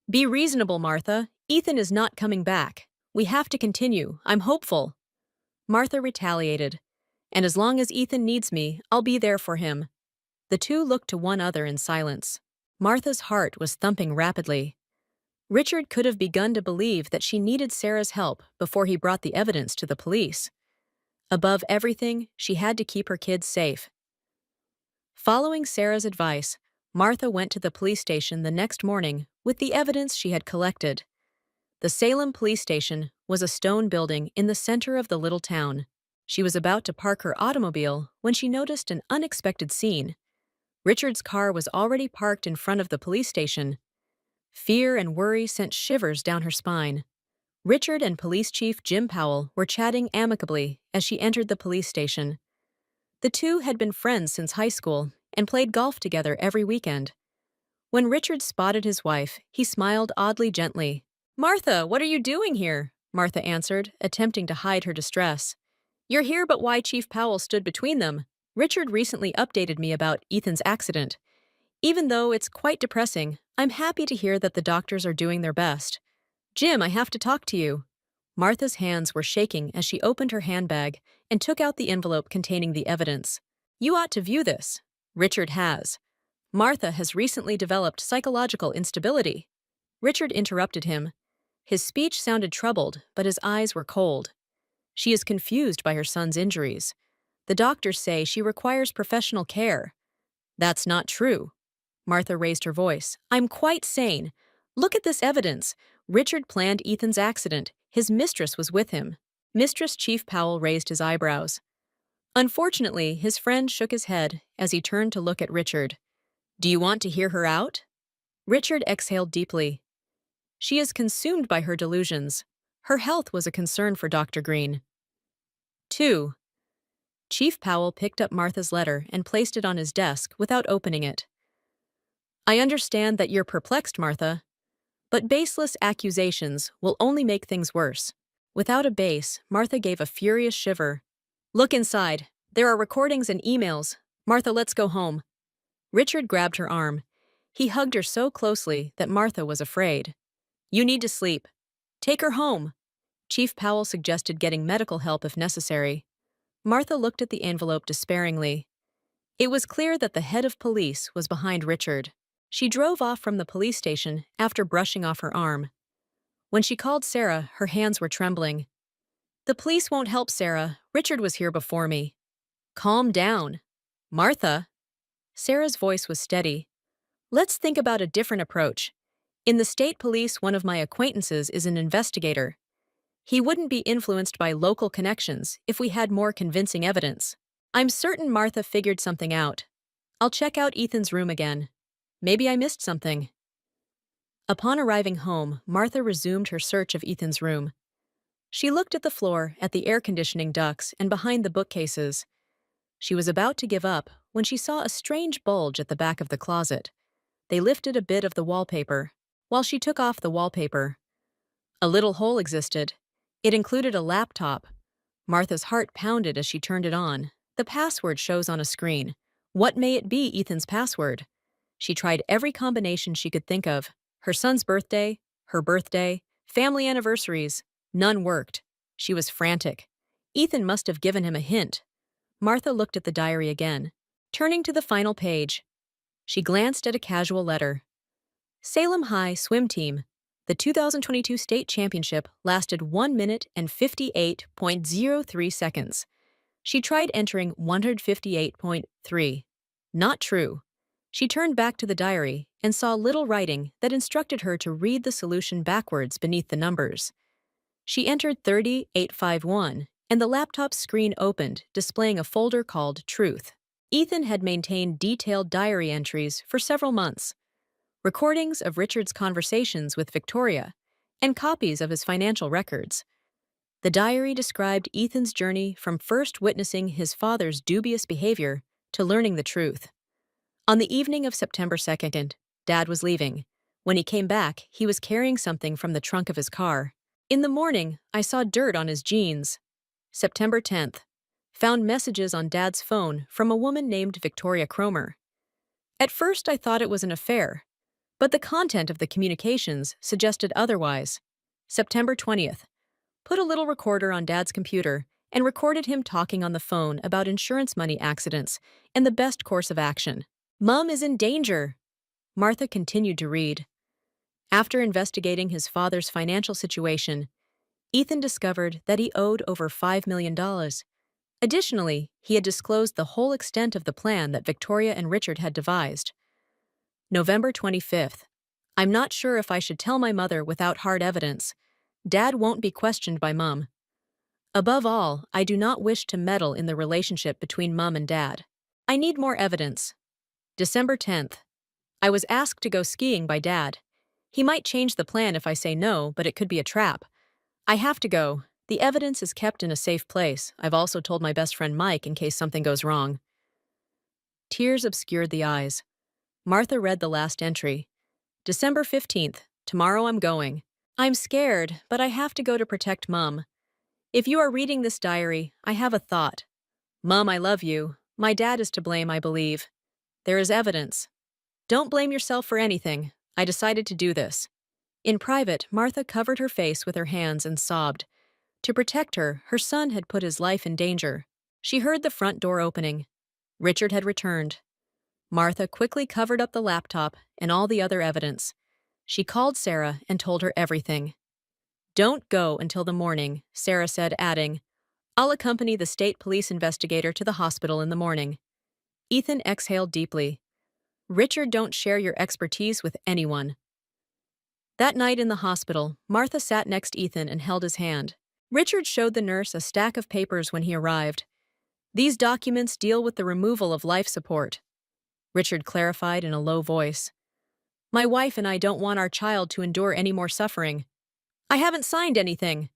Be reasonable, Martha. Ethan is not coming back. We have to continue. I'm hopeful. Martha retaliated. And as long as Ethan needs me, I'll be there for him. The two looked to one another in silence. Martha's heart was thumping rapidly. Richard could have begun to believe that she needed Sarah's help before he brought the evidence to the police. Above everything, she had to keep her kids safe. Following Sarah's advice, Martha went to the police station the next morning with the evidence she had collected. The Salem police station was a stone building in the center of the little town. She was about to park her automobile when she noticed an unexpected scene. Richard's car was already parked in front of the police station. Fear and worry sent shivers down her spine. Richard and Police Chief Jim Powell were chatting amicably as she entered the police station. The two had been friends since high school and played golf together every weekend. When Richard spotted his wife, he smiled oddly gently. "Martha, what are you doing here?" Martha answered, attempting to hide her distress. "You're here, but why?" Chief Powell stood between them. "Richard recently updated me about Ethan's accident. Even though it's quite depressing, I'm happy to hear that the doctors are doing their best. Jim, I have to talk to you." Martha's hands were shaking as she opened her handbag and took out the envelope containing the evidence. "You ought to view this." "Richard has. Martha has recently developed psychological instability." Richard interrupted him. His speech sounded troubled, but his eyes were cold. "She is confused by her son's injuries. The doctors say she requires professional care." "That's not true." Martha raised her voice. "I'm quite sane. Look at this evidence. Richard planned Ethan's accident. His mistress was with him." Mistress Chief Powell raised his eyebrows. Unfortunately, his friend shook his head as he turned to look at Richard. "Do you want to hear her out?" Richard exhaled deeply. "She is consumed by her delusions. Her health was a concern for Dr. Green." 2. Chief Powell picked up Martha's letter and placed it on his desk without opening it. "I understand that you're perplexed, Martha, but baseless accusations will only make things worse." Without a base, Martha gave a furious shiver. "Look inside. There are recordings and emails. Martha, let's go home." Richard grabbed her arm. He hugged her so closely that Martha was afraid. "You need to sleep. Take her home." Chief Powell suggested getting medical help if necessary. Martha looked at the envelope despairingly. It was clear that the head of police was behind Richard. She drove off from the police station after brushing off her arm. When she called Sarah, her hands were trembling. "The police won't help, Sarah. Richard was here before me." "Calm down." "Martha." Sarah's voice was steady. "Let's think about a different approach. In the state police, one of my acquaintances is an investigator. He wouldn't be influenced by local connections if we had more convincing evidence. I'm certain Martha figured something out. I'll check out Ethan's room again. Maybe I missed something." Upon arriving home, Martha resumed her search of Ethan's room. She looked at the floor, at the air conditioning ducts, and behind the bookcases. She was about to give up when she saw a strange bulge at the back of the closet. They lifted a bit of the wallpaper. While she took off the wallpaper, a little hole existed. It included a laptop. Martha's heart pounded as she turned it on. The password shows on a screen. What may it be, Ethan's password? She tried every combination she could think of. Her son's birthday, her birthday, family anniversaries. None worked. She was frantic. Ethan must have given him a hint. Martha looked at the diary again. Turning to the final page, she glanced at a casual letter. "Salem High Swim Team. The 2022 state championship lasted 1 minute and 58.03 seconds. She tried entering 158.3. Not true. She turned back to the diary and saw little writing that instructed her to read the solution backwards beneath the numbers. She entered 30851, and the laptop screen opened, displaying a folder called Truth. Ethan had maintained detailed diary entries for several months. Recordings of Richard's conversations with Victoria, and copies of his financial records. The diary described Ethan's journey from first witnessing his father's dubious behavior to learning the truth. On the evening of September 2nd, Dad was leaving. When he came back, he was carrying something from the trunk of his car. "In the morning, I saw dirt on his jeans." September 10th. Found messages on Dad's phone from a woman named Victoria Cromer. "At first, I thought it was an affair, but the content of the communications suggested otherwise." September 20th. Put a little recorder on Dad's computer and recorded him talking on the phone about insurance money accidents and the best course of action. "Mom is in danger." Martha continued to read. After investigating his father's financial situation, Ethan discovered that he owed over $5 million. Additionally, he had disclosed the whole extent of the plan that Victoria and Richard had devised. November 25th. I'm not sure if I should tell my mother without hard evidence. Dad won't be questioned by Mum. Above all, I do not wish to meddle in the relationship between Mum and Dad. I need more evidence. December 10th. I was asked to go skiing by Dad. He might change the plan if I say no, but it could be a trap. I have to go. The evidence is kept in a safe place. I've also told my best friend Mike in case something goes wrong. Tears obscured the eyes. Martha read the last entry. December 15th. Tomorrow I'm going. I'm scared, but I have to go to protect Mum. If you are reading this diary, I have a thought. Mum, I love you. My dad is to blame, I believe. There is evidence. Don't blame yourself for anything. I decided to do this. In private, Martha covered her face with her hands and sobbed. To protect her, her son had put his life in danger. She heard the front door opening. Richard had returned. Martha quickly covered up the laptop and all the other evidence. She called Sarah and told her everything. Don't go until the morning, Sarah said, adding, I'll accompany the state police investigator to the hospital in the morning. Ethan exhaled deeply. Richard, don't share your expertise with anyone. That night in the hospital, Martha sat next to Ethan and held his hand. Richard showed the nurse a stack of papers when he arrived. These documents deal with the removal of life support. Richard clarified in a low voice. My wife and I don't want our child to endure any more suffering. I haven't signed anything,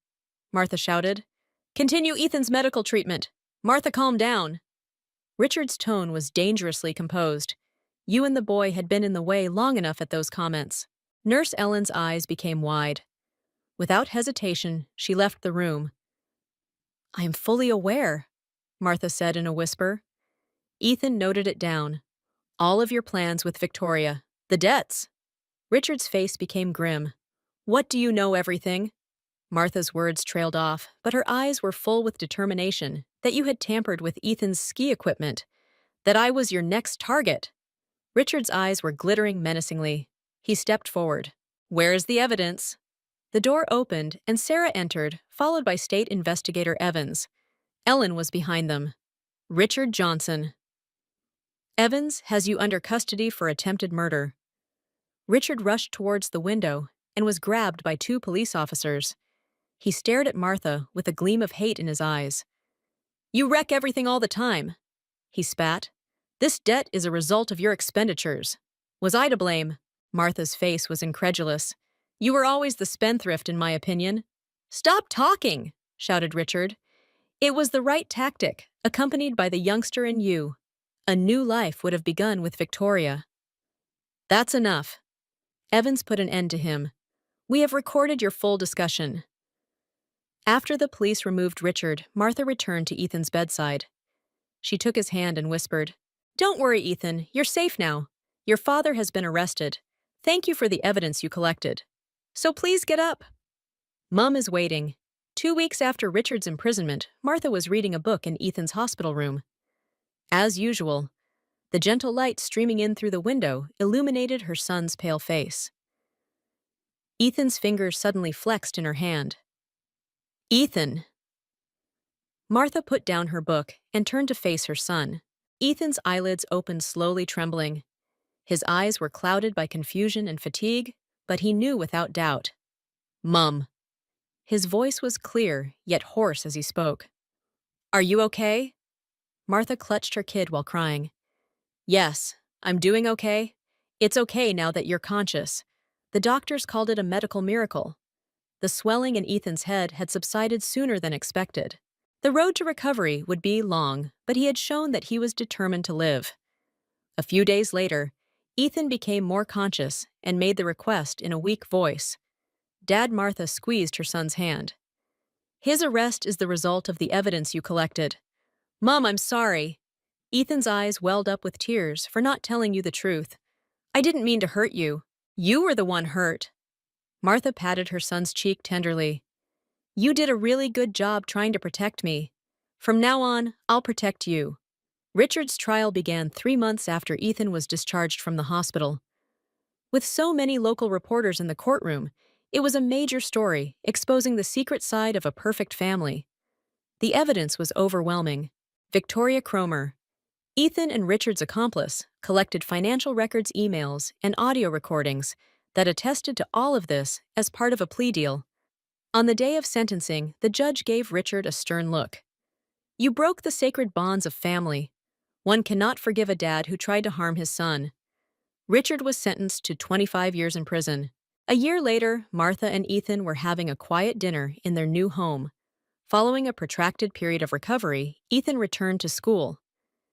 Martha shouted. Continue Ethan's medical treatment. Martha, calm down. Richard's tone was dangerously composed. You and the boy had been in the way long enough at those comments. Nurse Ellen's eyes became wide. Without hesitation, she left the room. I am fully aware, Martha said in a whisper. Ethan noted it down. All of your plans with Victoria. The debts. Richard's face became grim. What do you know everything? Martha's words trailed off, but her eyes were full with determination. That you had tampered with Ethan's ski equipment. That I was your next target. Richard's eyes were glittering menacingly. He stepped forward. Where is the evidence? The door opened, and Sarah entered, followed by State Investigator Evans. Ellen was behind them. Richard Johnson. Evans has you under custody for attempted murder. Richard rushed towards the window and was grabbed by two police officers. He stared at Martha with a gleam of hate in his eyes. You wreck everything all the time, he spat. This debt is a result of your expenditures. Was I to blame? Martha's face was incredulous. You were always the spendthrift, in my opinion. Stop talking, shouted Richard. It was the right tactic, accompanied by the youngster and you. A new life would have begun with Victoria. That's enough. Evans put an end to him. We have recorded your full discussion. After the police removed Richard, Martha returned to Ethan's bedside. She took his hand and whispered, Don't worry, Ethan. You're safe now. Your father has been arrested. Thank you for the evidence you collected. So please get up. Mum is waiting. 2 weeks after Richard's imprisonment, Martha was reading a book in Ethan's hospital room. As usual, the gentle light streaming in through the window illuminated her son's pale face. Ethan's fingers suddenly flexed in her hand. Ethan! Martha put down her book and turned to face her son. Ethan's eyelids opened slowly, trembling. His eyes were clouded by confusion and fatigue, but he knew without doubt. Mum. His voice was clear, yet hoarse as he spoke. Are you okay? Martha clutched her kid while crying. Yes, I'm doing okay. It's okay now that you're conscious. The doctors called it a medical miracle. The swelling in Ethan's head had subsided sooner than expected. The road to recovery would be long, but he had shown that he was determined to live. A few days later, Ethan became more conscious and made the request in a weak voice. Dad, Martha squeezed her son's hand. His arrest is the result of the evidence you collected. Mum, I'm sorry. Ethan's eyes welled up with tears for not telling you the truth. I didn't mean to hurt you. You were the one hurt. Martha patted her son's cheek tenderly. You did a really good job trying to protect me. From now on, I'll protect you. Richard's trial began 3 months after Ethan was discharged from the hospital. With so many local reporters in the courtroom, it was a major story exposing the secret side of a perfect family. The evidence was overwhelming. Victoria Cromer, Ethan and Richard's accomplice, collected financial records, emails, and audio recordings that attested to all of this as part of a plea deal. On the day of sentencing, the judge gave Richard a stern look. You broke the sacred bonds of family. One cannot forgive a dad who tried to harm his son. Richard was sentenced to 25 years in prison. A year later, Martha and Ethan were having a quiet dinner in their new home. Following a protracted period of recovery, Ethan returned to school.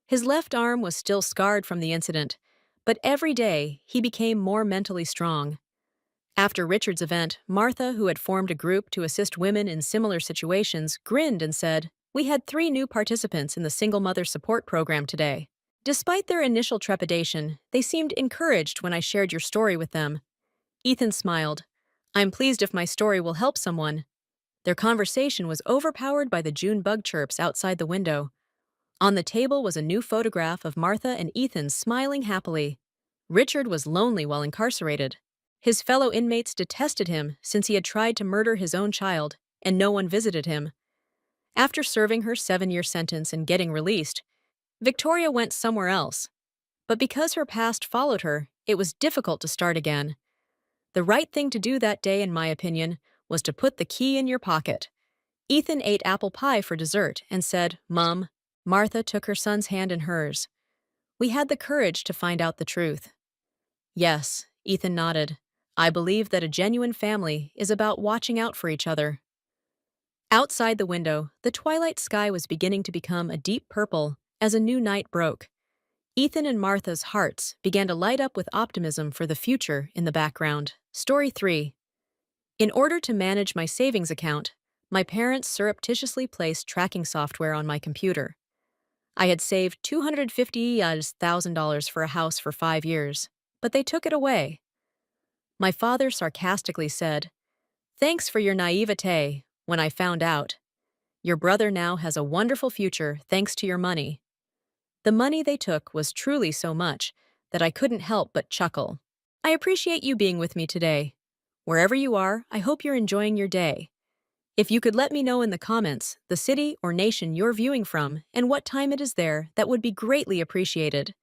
His left arm was still scarred from the incident, but every day he became more mentally strong. After Richard's event, Martha, who had formed a group to assist women in similar situations, grinned and said, "We had 3 new participants in the single mother support program today." Despite their initial trepidation, they seemed encouraged when I shared your story with them. Ethan smiled. "I'm pleased if my story will help someone." Their conversation was overpowered by the June bug chirps outside the window. On the table was a new photograph of Martha and Ethan smiling happily. Richard was lonely while incarcerated. His fellow inmates detested him since he had tried to murder his own child, and no one visited him. After serving her 7-year sentence and getting released, Victoria went somewhere else. But because her past followed her, it was difficult to start again. The right thing to do that day, in my opinion, was to put the key in your pocket. Ethan ate apple pie for dessert and said, "Mom." Martha took her son's hand in hers. "We had the courage to find out the truth." "Yes," Ethan nodded. "I believe that a genuine family is about watching out for each other." Outside the window, the twilight sky was beginning to become a deep purple as a new night broke. Ethan and Martha's hearts began to light up with optimism for the future in the background. Story 3. In order to manage my savings account, my parents surreptitiously placed tracking software on my computer. I had saved $250,000 for a house for 5 years, but they took it away. My father sarcastically said, "Thanks for your naivete," when I found out. "Your brother now has a wonderful future thanks to your money." The money they took was truly so much that I couldn't help but chuckle. I appreciate you being with me today. Wherever you are, I hope you're enjoying your day. If you could let me know in the comments the city or nation you're viewing from and what time it is there, that would be greatly appreciated.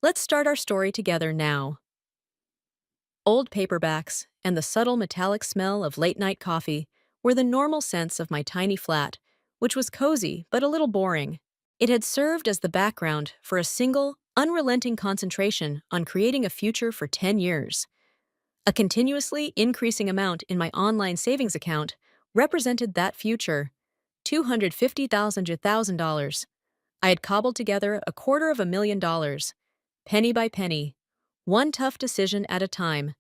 Let's start our story together now. Old paperbacks and the subtle metallic smell of late-night coffee were the normal scents of my tiny flat, which was cozy but a little boring. It had served as the background for a single, unrelenting concentration on creating a future for 10 years. A continuously increasing amount in my online savings account represented that future, $250,000. I had cobbled together $250,000, penny by penny, one tough decision at a time.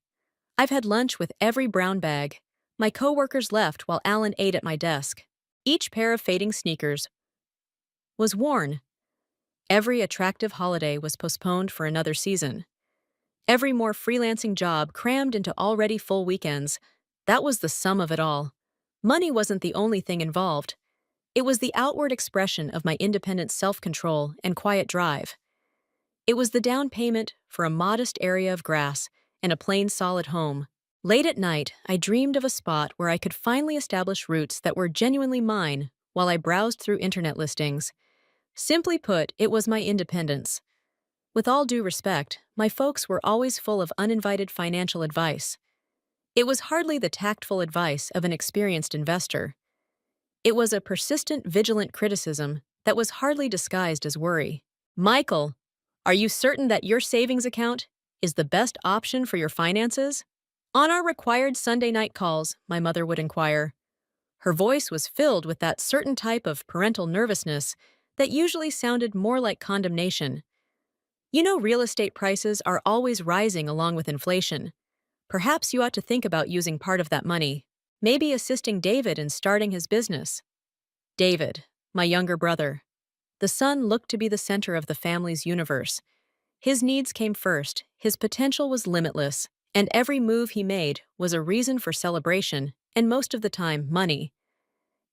I've had lunch with every brown bag. My coworkers left while Alan ate at my desk. Each pair of fading sneakers was worn. Every attractive holiday was postponed for another season. Every more freelancing job crammed into already full weekends. That was the sum of it all. Money wasn't the only thing involved. It was the outward expression of my independent self-control and quiet drive. It was the down payment for a modest area of grass and a plain solid home. Late at night, I dreamed of a spot where I could finally establish roots that were genuinely mine while I browsed through internet listings. Simply put, it was my independence. With all due respect, my folks were always full of uninvited financial advice. It was hardly the tactful advice of an experienced investor. It was a persistent, vigilant criticism that was hardly disguised as worry. "Michael, are you certain that your savings account is the best option for your finances?" On our required Sunday night calls, my mother would inquire. Her voice was filled with that certain type of parental nervousness that usually sounded more like condemnation. "You know, real estate prices are always rising along with inflation. Perhaps you ought to think about using part of that money, maybe assisting David in starting his business." David, my younger brother. The son looked to be the center of the family's universe. His needs came first, his potential was limitless, and every move he made was a reason for celebration, and most of the time, money.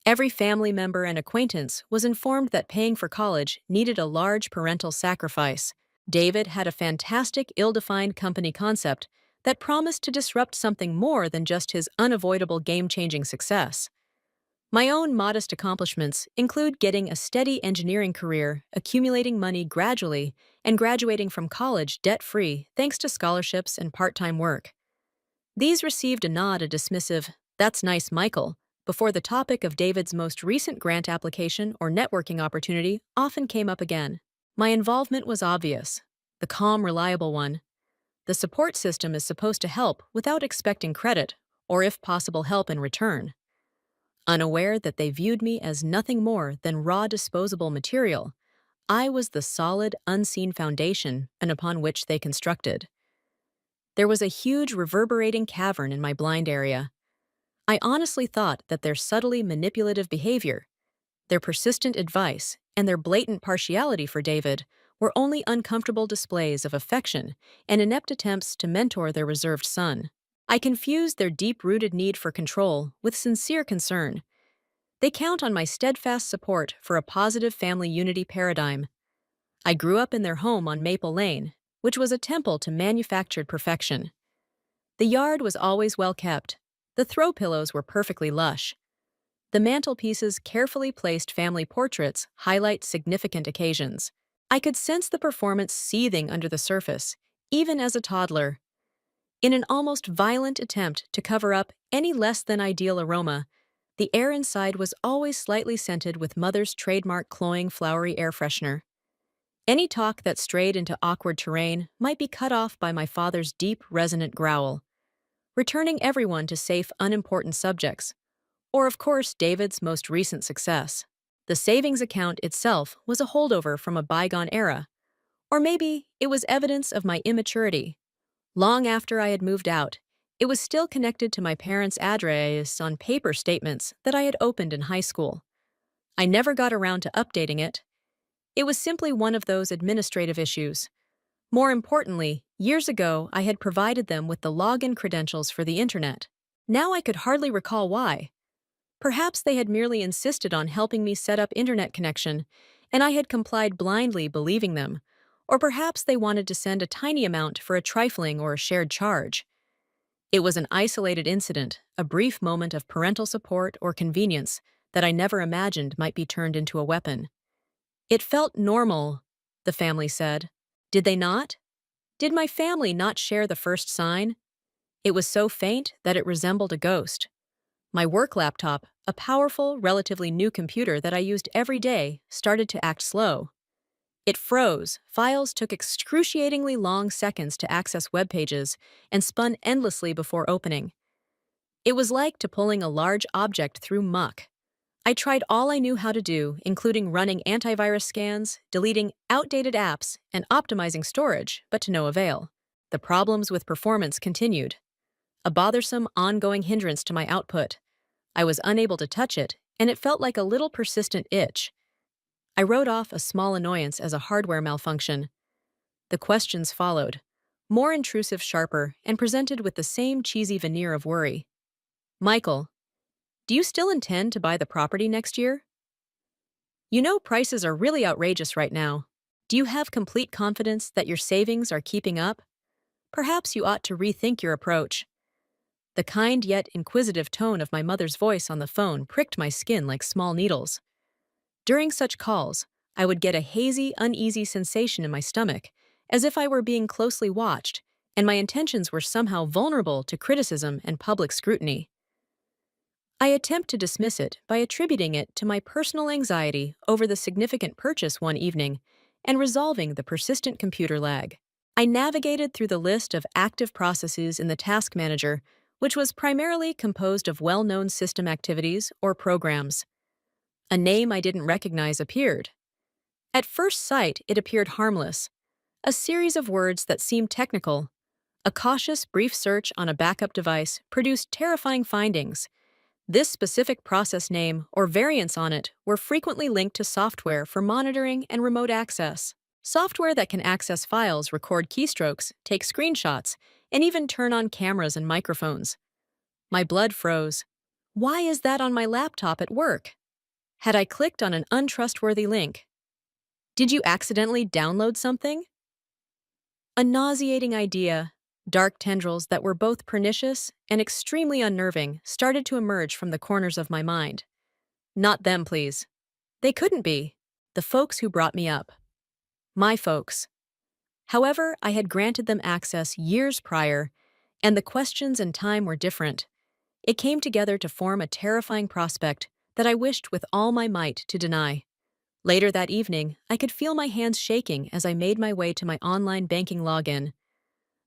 Every family member and acquaintance was informed that paying for college needed a large parental sacrifice. David had a fantastic, ill-defined company concept that promised to disrupt something more than just his unavoidable game-changing success. My own modest accomplishments include getting a steady engineering career, accumulating money gradually, and graduating from college debt-free thanks to scholarships and part-time work. These received a nod, a dismissive, "That's nice, Michael," before the topic of David's most recent grant application or networking opportunity often came up again. My involvement was obvious, the calm, reliable one. The support system is supposed to help without expecting credit, or if possible help in return. Unaware that they viewed me as nothing more than raw disposable material, I was the solid, unseen foundation and upon which they constructed. There was a huge reverberating cavern in my blind area. I honestly thought that their subtly manipulative behavior, their persistent advice, and their blatant partiality for David were only uncomfortable displays of affection and inept attempts to mentor their reserved son. I confused their deep-rooted need for control with sincere concern. They count on my steadfast support for a positive family unity paradigm. I grew up in their home on Maple Lane, which was a temple to manufactured perfection. The yard was always well kept. The throw pillows were perfectly lush. The mantelpiece's carefully placed family portraits highlight significant occasions. I could sense the performance seething under the surface, even as a toddler. In an almost violent attempt to cover up any less than ideal aroma, the air inside was always slightly scented with Mother's trademark cloying flowery air freshener. Any talk that strayed into awkward terrain might be cut off by my father's deep, resonant growl, returning everyone to safe, unimportant subjects, or of course David's most recent success. The savings account itself was a holdover from a bygone era, or maybe it was evidence of my immaturity. Long after I had moved out, it was still connected to my parents' address on paper statements that I had opened in high school. I never got around to updating it. It was simply one of those administrative issues. More importantly, years ago I had provided them with the login credentials for the internet. Now I could hardly recall why. Perhaps they had merely insisted on helping me set up internet connection, and I had complied blindly believing them, or perhaps they wanted to send a tiny amount for a trifling or a shared charge. It was an isolated incident, a brief moment of parental support or convenience that I never imagined might be turned into a weapon. It felt normal, the family said. Did they not? Did my family not share the first sign? It was so faint that it resembled a ghost. My work laptop, a powerful, relatively new computer that I used every day, started to act slow. It froze, files took excruciatingly long seconds to access web pages, and spun endlessly before opening. It was like pulling a large object through muck. I tried all I knew how to do, including running antivirus scans, deleting outdated apps, and optimizing storage, but to no avail. The problems with performance continued. A bothersome, ongoing hindrance to my output. I was unable to touch it, and it felt like a little persistent itch. I wrote off a small annoyance as a hardware malfunction. The questions followed, more intrusive, sharper, and presented with the same cheesy veneer of worry. Michael, do you still intend to buy the property next year? You know prices are really outrageous right now. Do you have complete confidence that your savings are keeping up? Perhaps you ought to rethink your approach. The kind yet inquisitive tone of my mother's voice on the phone pricked my skin like small needles. During such calls, I would get a hazy, uneasy sensation in my stomach, as if I were being closely watched, and my intentions were somehow vulnerable to criticism and public scrutiny. I attempt to dismiss it by attributing it to my personal anxiety over the significant purchase one evening and resolving the persistent computer lag. I navigated through the list of active processes in the task manager, which was primarily composed of well-known system activities or programs. A name I didn't recognize appeared. At first sight, it appeared harmless. A series of words that seemed technical. A cautious, brief search on a backup device produced terrifying findings. This specific process name or variants on it were frequently linked to software for monitoring and remote access. Software that can access files, record keystrokes, take screenshots, and even turn on cameras and microphones. My blood froze. Why is that on my laptop at work? Had I clicked on an untrustworthy link? Did you accidentally download something? A nauseating idea, dark tendrils that were both pernicious and extremely unnerving, started to emerge from the corners of my mind. Not them, please. They couldn't be. The folks who brought me up. My folks. However, I had granted them access years prior, and the questions and time were different. It came together to form a terrifying prospect that I wished with all my might to deny. Later that evening, I could feel my hands shaking as I made my way to my online banking login.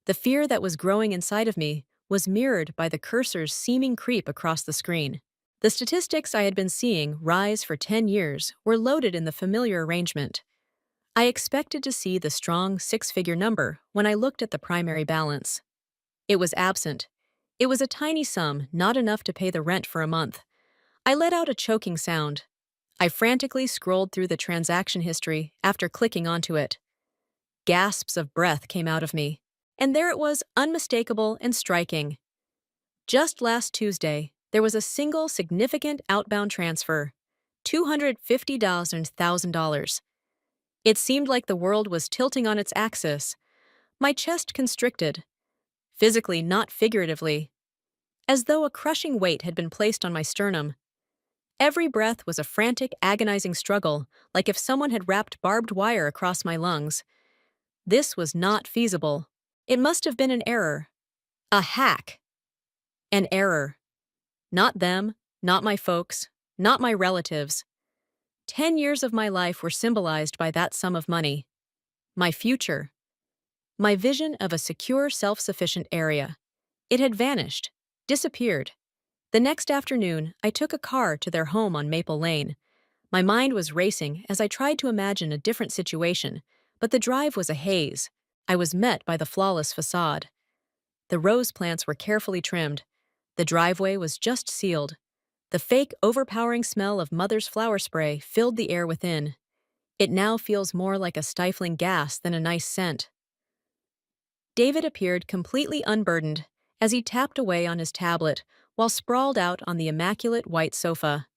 The fear that was growing inside of me was mirrored by the cursor's seeming creep across the screen. The statistics I had been seeing rise for 10 years were loaded in the familiar arrangement. I expected to see the strong six-figure number when I looked at the primary balance. It was absent. It was a tiny sum, not enough to pay the rent for a month. I let out a choking sound. I frantically scrolled through the transaction history after clicking onto it. Gasps of breath came out of me. And there it was, unmistakable and striking. Just last Tuesday, there was a single significant outbound transfer, $250,000. It seemed like the world was tilting on its axis. My chest constricted, physically, not figuratively, as though a crushing weight had been placed on my sternum. Every breath was a frantic, agonizing struggle, like if someone had wrapped barbed wire across my lungs. This was not feasible. It must have been an error. A hack. An error. Not them, not my folks, not my relatives. 10 years of my life were symbolized by that sum of money. My future. My vision of a secure, self-sufficient area. It had vanished, disappeared. The next afternoon, I took a car to their home on Maple Lane. My mind was racing as I tried to imagine a different situation, but the drive was a haze. I was met by the flawless facade. The rose plants were carefully trimmed. The driveway was just sealed. The fake, overpowering smell of mother's flower spray filled the air within. It now feels more like a stifling gas than a nice scent. David appeared completely unburdened as he tapped away on his tablet while sprawled out on the immaculate white sofa.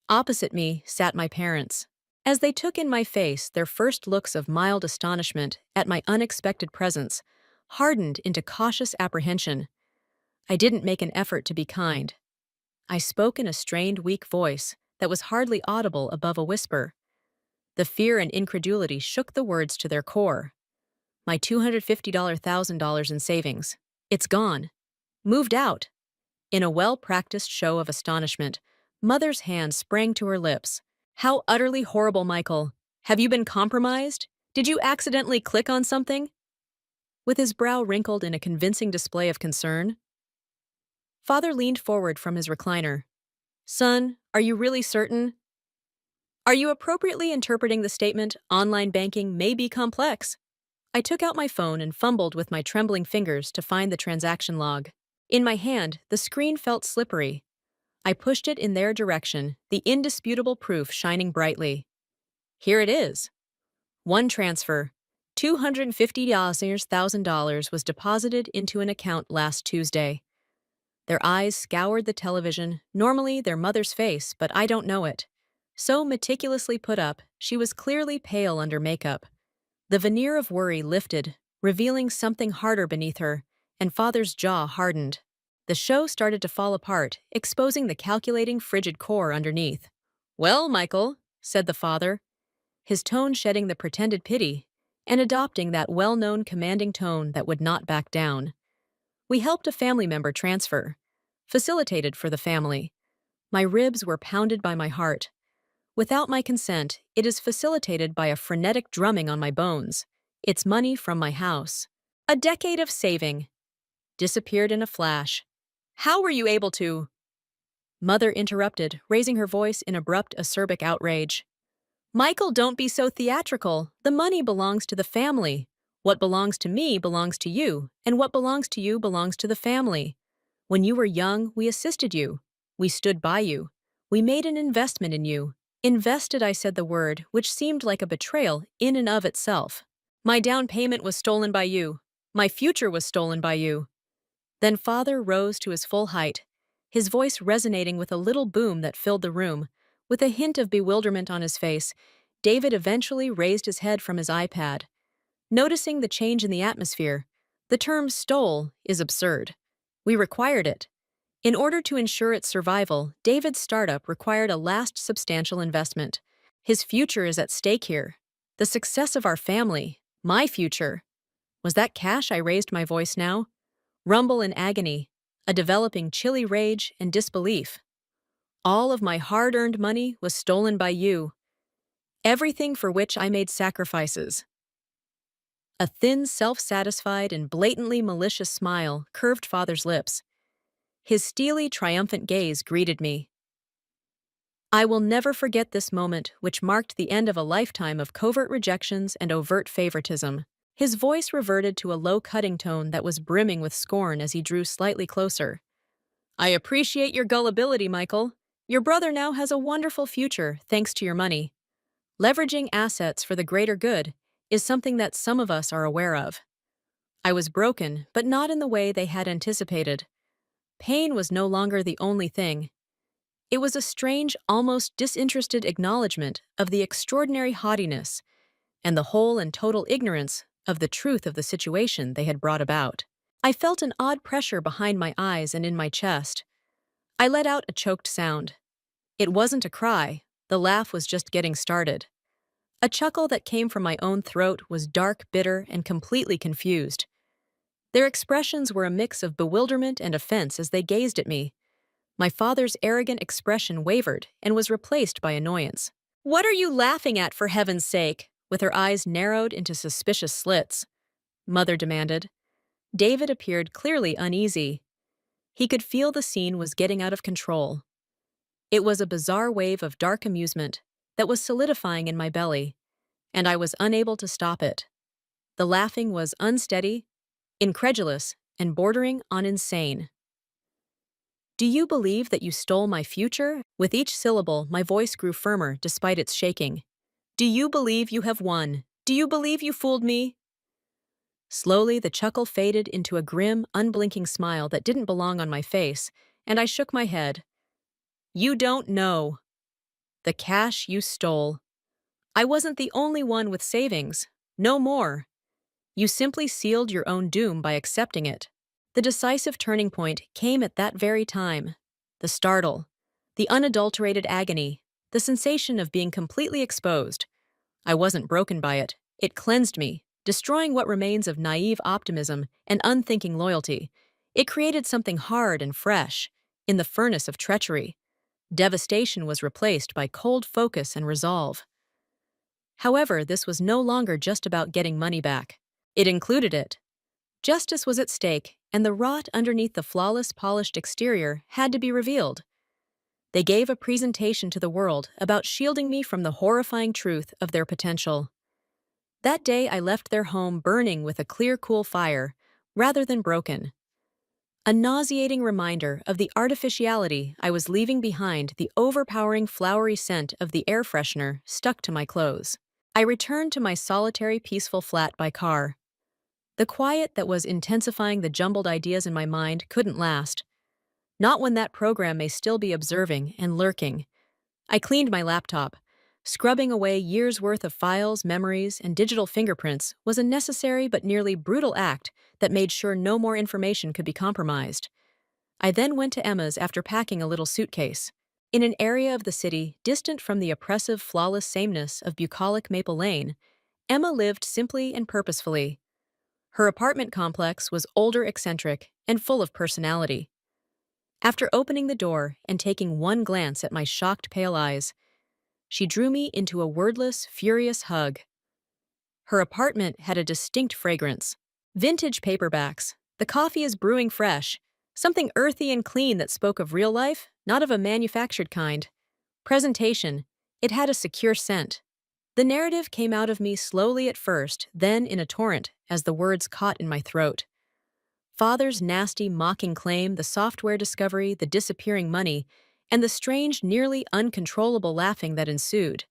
Opposite me sat my parents. As they took in my face, their first looks of mild astonishment at my unexpected presence hardened into cautious apprehension. I didn't make an effort to be kind. I spoke in a strained, weak voice that was hardly audible above a whisper. The fear and incredulity shook the words to their core. My $250,000 in savings. It's gone. Moved out. In a well-practiced show of astonishment, Mother's hand sprang to her lips. How utterly horrible, Michael. Have you been compromised? Did you accidentally click on something? With his brow wrinkled in a convincing display of concern, Father leaned forward from his recliner. Son, are you really certain? Are you appropriately interpreting the statement, online banking may be complex? I took out my phone and fumbled with my trembling fingers to find the transaction log. In my hand, the screen felt slippery. I pushed it in their direction, the indisputable proof shining brightly. Here it is. One transfer, $250,000 was deposited into an account last Tuesday. Their eyes scoured the television, normally their mother's face, but I don't know it. So meticulously put up, she was clearly pale under makeup. The veneer of worry lifted, revealing something harder beneath her, and Father's jaw hardened. The show started to fall apart, exposing the calculating, frigid core underneath. Well, Michael, said the father, his tone shedding the pretended pity, and adopting that well-known commanding tone that would not back down. We helped a family member transfer. Facilitated for the family. My ribs were pounded by my heart. Without my consent, it is facilitated by a frenetic drumming on my bones. It's money from my house. A decade of saving. Disappeared in a flash. How were you able to? Mother interrupted, raising her voice in abrupt, acerbic outrage. Michael, don't be so theatrical. The money belongs to the family. What belongs to me belongs to you, and what belongs to you belongs to the family. When you were young, we assisted you. We stood by you. We made an investment in you. Invested, I said the word, which seemed like a betrayal in and of itself. My down payment was stolen by you. My future was stolen by you. Then Father rose to his full height, his voice resonating with a little boom that filled the room. With a hint of bewilderment on his face, David eventually raised his head from his iPad. Noticing the change in the atmosphere, the term stole is absurd. We required it. In order to ensure its survival, David's startup required a last substantial investment. His future is at stake here. The success of our family, my future. Was that cash? I raised my voice now. Rumble in agony, a developing chilly rage and disbelief. All of my hard-earned money was stolen by you. Everything for which I made sacrifices. A thin, self-satisfied, and blatantly malicious smile curved Father's lips. His steely, triumphant gaze greeted me. I will never forget this moment, which marked the end of a lifetime of covert rejections and overt favoritism. His voice reverted to a low cutting tone that was brimming with scorn as he drew slightly closer. I appreciate your gullibility, Michael. Your brother now has a wonderful future thanks to your money. Leveraging assets for the greater good is something that some of us are aware of. I was broken, but not in the way they had anticipated. Pain was no longer the only thing. It was a strange, almost disinterested acknowledgement of the extraordinary haughtiness and the whole and total ignorance of the truth of the situation they had brought about. I felt an odd pressure behind my eyes and in my chest. I let out a choked sound. It wasn't a cry, the laugh was just getting started. A chuckle that came from my own throat was dark, bitter, and completely confused. Their expressions were a mix of bewilderment and offense as they gazed at me. My father's arrogant expression wavered and was replaced by annoyance. What are you laughing at, for heaven's sake? With her eyes narrowed into suspicious slits, Mother demanded. David appeared clearly uneasy. He could feel the scene was getting out of control. It was a bizarre wave of dark amusement that was solidifying in my belly, and I was unable to stop it. The laughing was unsteady, incredulous, and bordering on insane. Do you believe that you stole my future? With each syllable, my voice grew firmer despite its shaking. Do you believe you have won? Do you believe you fooled me? Slowly, the chuckle faded into a grim, unblinking smile that didn't belong on my face, and I shook my head. You don't know. The cash you stole. I wasn't the only one with savings. No more. You simply sealed your own doom by accepting it. The decisive turning point came at that very time. The startle, the unadulterated agony, the sensation of being completely exposed. I wasn't broken by it. It cleansed me, destroying what remains of naive optimism and unthinking loyalty. It created something hard and fresh, in the furnace of treachery. Devastation was replaced by cold focus and resolve. However, this was no longer just about getting money back. It included it. Justice was at stake, and the rot underneath the flawless, polished exterior had to be revealed. They gave a presentation to the world about shielding me from the horrifying truth of their potential. That day I left their home burning with a clear, cool fire, rather than broken. A nauseating reminder of the artificiality I was leaving behind. The overpowering flowery scent of the air freshener stuck to my clothes. I returned to my solitary, peaceful flat by car. The quiet that was intensifying the jumbled ideas in my mind couldn't last. Not when that program may still be observing and lurking. I cleaned my laptop. Scrubbing away years' worth of files, memories, and digital fingerprints was a necessary but nearly brutal act that made sure no more information could be compromised. I then went to Emma's after packing a little suitcase. In an area of the city distant from the oppressive, flawless sameness of bucolic Maple Lane, Emma lived simply and purposefully. Her apartment complex was older, eccentric, and full of personality. After opening the door and taking one glance at my shocked pale eyes, she drew me into a wordless, furious hug. Her apartment had a distinct fragrance. Vintage paperbacks. The coffee is brewing fresh. Something earthy and clean that spoke of real life, not of a manufactured kind. Presentation. It had a secure scent. The narrative came out of me slowly at first, then in a torrent, as the words caught in my throat. Father's nasty, mocking claim, the software discovery, the disappearing money, and the strange, nearly uncontrollable laughing that ensued.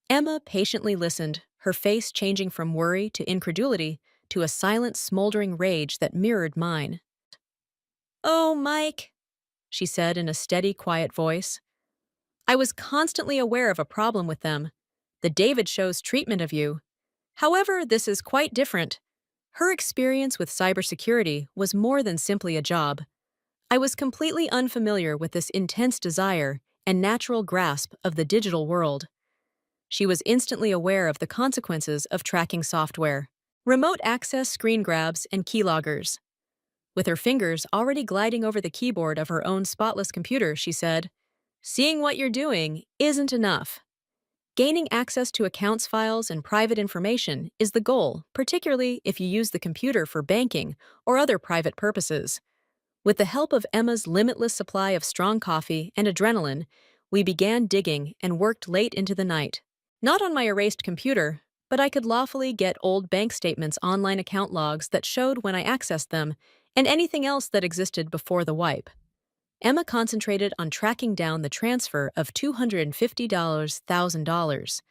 Emma patiently listened, her face changing from worry to incredulity to a silent, smoldering rage that mirrored mine. "Oh, Mike," she said in a steady, quiet voice. "I was constantly aware of a problem with them. The David Show's treatment of you. However, this is quite different. Her experience with cybersecurity was more than simply a job. I was completely unfamiliar with this intense desire and natural grasp of the digital world. She was instantly aware of the consequences of tracking software, remote access screen grabs, and keyloggers. With her fingers already gliding over the keyboard of her own spotless computer, she said, "Seeing what you're doing isn't enough. Gaining access to accounts files and private information is the goal, particularly if you use the computer for banking or other private purposes. With the help of Emma's limitless supply of strong coffee and adrenaline, we began digging and worked late into the night. Not on my erased computer, but I could lawfully get old bank statements, online account logs that showed when I accessed them, and anything else that existed before the wipe. Emma concentrated on tracking down the transfer of $250,000.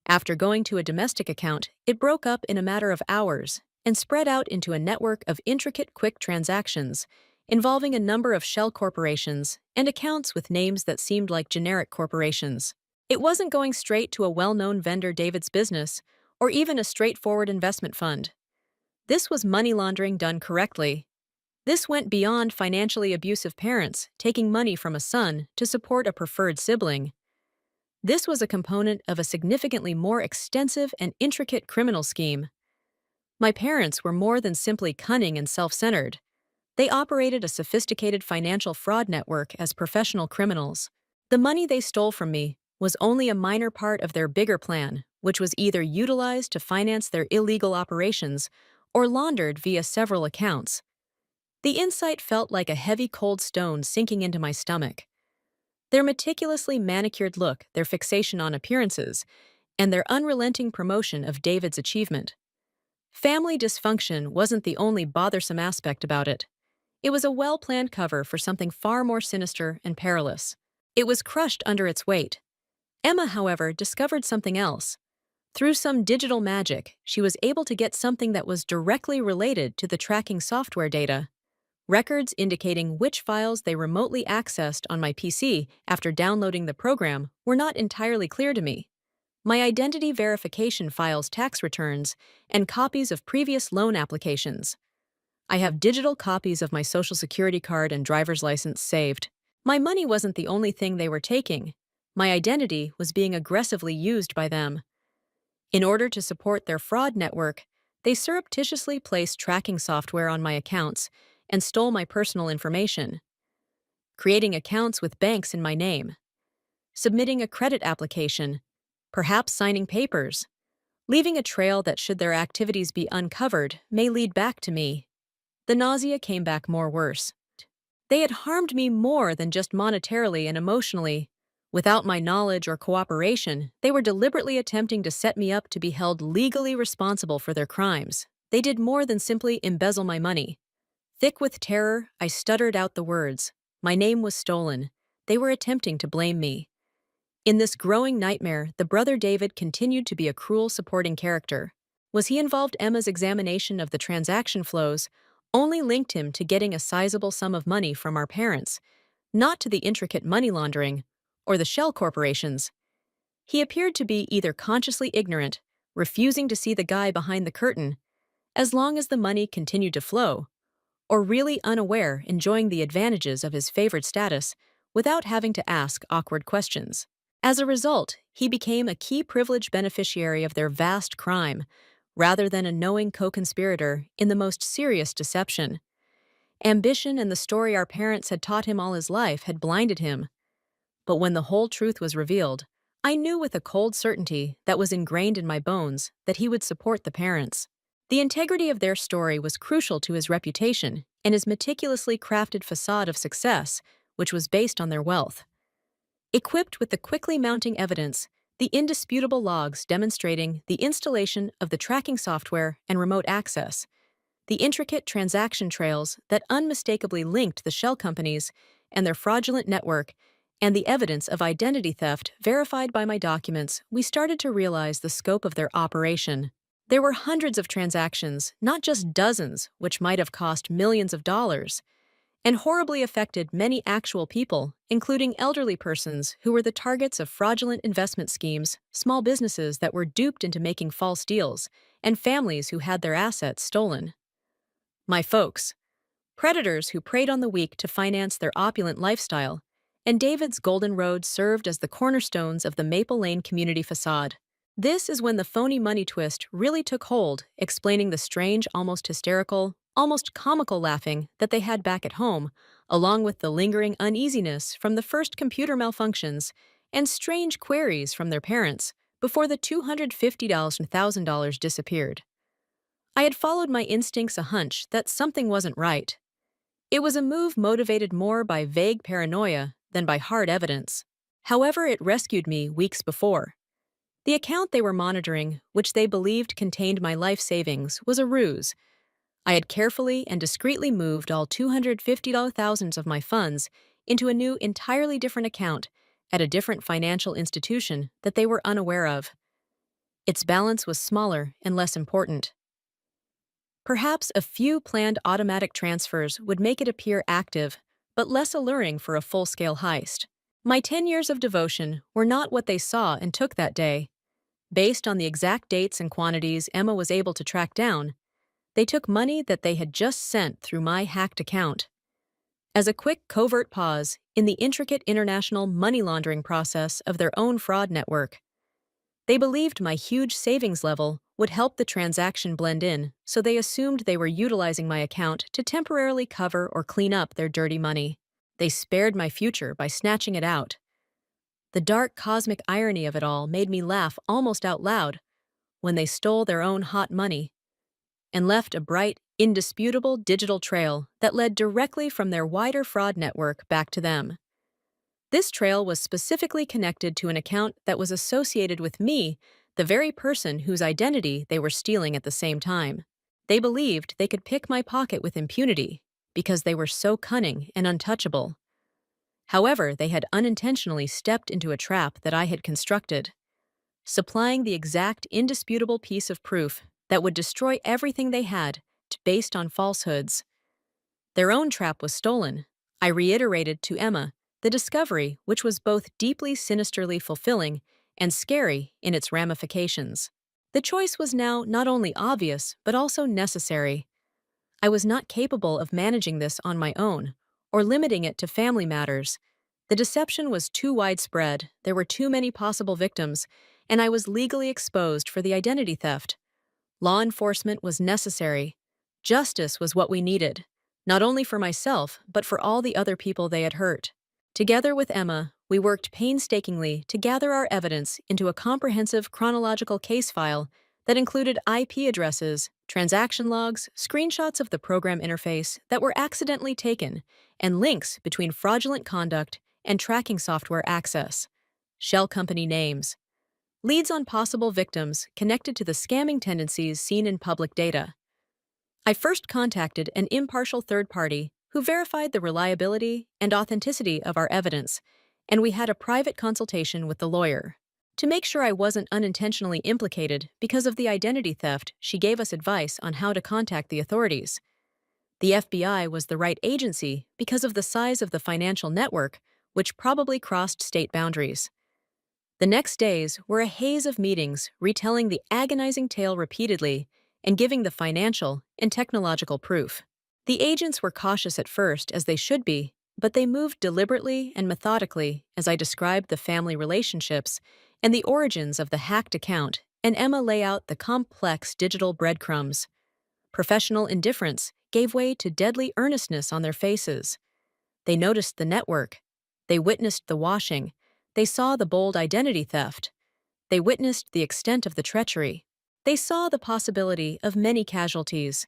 After going to a domestic account, it broke up in a matter of hours and spread out into a network of intricate quick transactions involving a number of shell corporations and accounts with names that seemed like generic corporations. It wasn't going straight to a well-known vendor David's business or even a straightforward investment fund. This was money laundering done correctly. This went beyond financially abusive parents taking money from a son to support a preferred sibling. This was a component of a significantly more extensive and intricate criminal scheme. My parents were more than simply cunning and self-centered. They operated a sophisticated financial fraud network as professional criminals. The money they stole from me was only a minor part of their bigger plan, which was either utilized to finance their illegal operations or laundered via several accounts. The insight felt like a heavy cold stone sinking into my stomach. Their meticulously manicured look, their fixation on appearances, and their unrelenting promotion of David's achievement. Family dysfunction wasn't the only bothersome aspect about it. It was a well-planned cover for something far more sinister and perilous. It was crushed under its weight. Emma, however, discovered something else. Through some digital magic, she was able to get something that was directly related to the tracking software data. Records indicating which files they remotely accessed on my PC after downloading the program were not entirely clear to me. My identity verification files, tax returns, and copies of previous loan applications. I have digital copies of my Social Security card and driver's license saved. My money wasn't the only thing they were taking. My identity was being aggressively used by them. In order to support their fraud network, they surreptitiously placed tracking software on my accounts and stole my personal information, creating accounts with banks in my name, submitting a credit application, perhaps signing papers, leaving a trail that, should their activities be uncovered, may lead back to me. The nausea came back more worse. They had harmed me more than just monetarily and emotionally. Without my knowledge or cooperation, they were deliberately attempting to set me up to be held legally responsible for their crimes. They did more than simply embezzle my money. Thick with terror, I stuttered out the words. My name was stolen. They were attempting to blame me. In this growing nightmare, the brother David continued to be a cruel supporting character. Was he involved? Emma's examination of the transaction flows only linked him to getting a sizable sum of money from our parents, not to the intricate money laundering or the shell corporations. He appeared to be either consciously ignorant, refusing to see the guy behind the curtain, as long as the money continued to flow, or really unaware, enjoying the advantages of his favored status without having to ask awkward questions. As a result, he became a key privileged beneficiary of their vast crime, rather than a knowing co-conspirator in the most serious deception. Ambition and the story our parents had taught him all his life had blinded him. But when the whole truth was revealed, I knew with a cold certainty that was ingrained in my bones that he would support the parents. The integrity of their story was crucial to his reputation and his meticulously crafted facade of success, which was based on their wealth. Equipped with the quickly mounting evidence, the indisputable logs demonstrating the installation of the tracking software and remote access, the intricate transaction trails that unmistakably linked the shell companies and their fraudulent network, and the evidence of identity theft verified by my documents, we started to realize the scope of their operation. There were hundreds of transactions, not just dozens, which might have cost millions of dollars, and horribly affected many actual people, including elderly persons who were the targets of fraudulent investment schemes, small businesses that were duped into making false deals, and families who had their assets stolen. My folks, predators who preyed on the weak to finance their opulent lifestyle, and David's Golden Road served as the cornerstones of the Maple Lane community facade. This is when the phony money twist really took hold, explaining the strange, almost hysterical, almost comical laughing that they had back at home, along with the lingering uneasiness from the first computer malfunctions and strange queries from their parents before the $250 and $1,000 disappeared. I had followed my instincts, a hunch that something wasn't right. It was a move motivated more by vague paranoia than by hard evidence. However, it rescued me weeks before. The account they were monitoring, which they believed contained my life savings, was a ruse. I had carefully and discreetly moved all $250,000 of my funds into a new, entirely different account at a different financial institution that they were unaware of. Its balance was smaller and less important. Perhaps a few planned automatic transfers would make it appear active, but less alluring for a full-scale heist. My 10 years of devotion were not what they saw and took that day. Based on the exact dates and quantities Emma was able to track down, they took money that they had just sent through my hacked account. As a quick, covert pause in the intricate international money laundering process of their own fraud network, they believed my huge savings level would help the transaction blend in, so they assumed they were utilizing my account to temporarily cover or clean up their dirty money. They spared my future by snatching it out. The dark cosmic irony of it all made me laugh almost out loud when they stole their own hot money and left a bright, indisputable digital trail that led directly from their wider fraud network back to them. This trail was specifically connected to an account that was associated with me, the very person whose identity they were stealing at the same time. They believed they could pick my pocket with impunity because they were so cunning and untouchable. However, they had unintentionally stepped into a trap that I had constructed, supplying the exact indisputable piece of proof that would destroy everything they had based on falsehoods. Their own trap was stolen. I reiterated to Emma the discovery, which was both deeply sinisterly fulfilling and scary in its ramifications. The choice was now not only obvious, but also necessary. I was not capable of managing this on my own, or limiting it to family matters. The deception was too widespread, there were too many possible victims, and I was legally exposed for the identity theft. Law enforcement was necessary. Justice was what we needed, not only for myself, but for all the other people they had hurt. Together with Emma, we worked painstakingly to gather our evidence into a comprehensive chronological case file that included IP addresses, transaction logs, screenshots of the program interface that were accidentally taken, and links between fraudulent conduct and tracking software access, shell company names, leads on possible victims connected to the scamming tendencies seen in public data. I first contacted an impartial third party who verified the reliability and authenticity of our evidence, and we had a private consultation with the lawyer. To make sure I wasn't unintentionally implicated because of the identity theft, she gave us advice on how to contact the authorities. The FBI was the right agency because of the size of the financial network, which probably crossed state boundaries. The next days were a haze of meetings retelling the agonizing tale repeatedly and giving the financial and technological proof. The agents were cautious at first, as they should be, but they moved deliberately and methodically as I described the family relationships and the origins of the hacked account, and Emma lay out the complex digital breadcrumbs. Professional indifference gave way to deadly earnestness on their faces. They noticed the network. They witnessed the washing. They saw the bold identity theft. They witnessed the extent of the treachery. They saw the possibility of many casualties.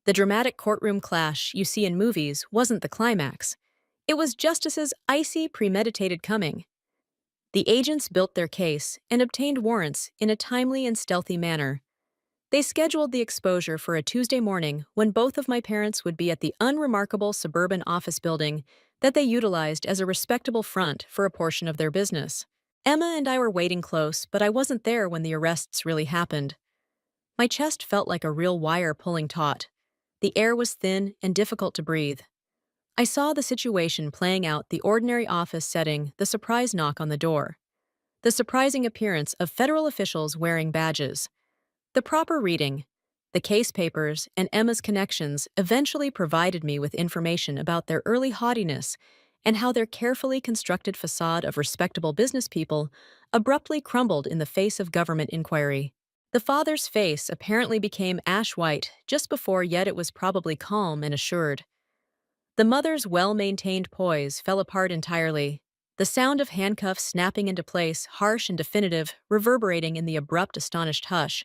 The dramatic courtroom clash you see in movies wasn't the climax. It was justice's icy, premeditated coming. The agents built their case and obtained warrants in a timely and stealthy manner. They scheduled the exposure for a Tuesday morning when both of my parents would be at the unremarkable suburban office building that they utilized as a respectable front for a portion of their business. Emma and I were waiting close, but I wasn't there when the arrests really happened. My chest felt like a real wire pulling taut. The air was thin and difficult to breathe. I saw the situation playing out, the ordinary office setting, the surprise knock on the door, the surprising appearance of federal officials wearing badges. The proper reading, the case papers, and Emma's connections eventually provided me with information about their early haughtiness and how their carefully constructed facade of respectable business people abruptly crumbled in the face of government inquiry. The father's face apparently became ash-white just before, yet it was probably calm and assured. The mother's well-maintained poise fell apart entirely. The sound of handcuffs snapping into place, harsh and definitive, reverberating in the abrupt, astonished hush.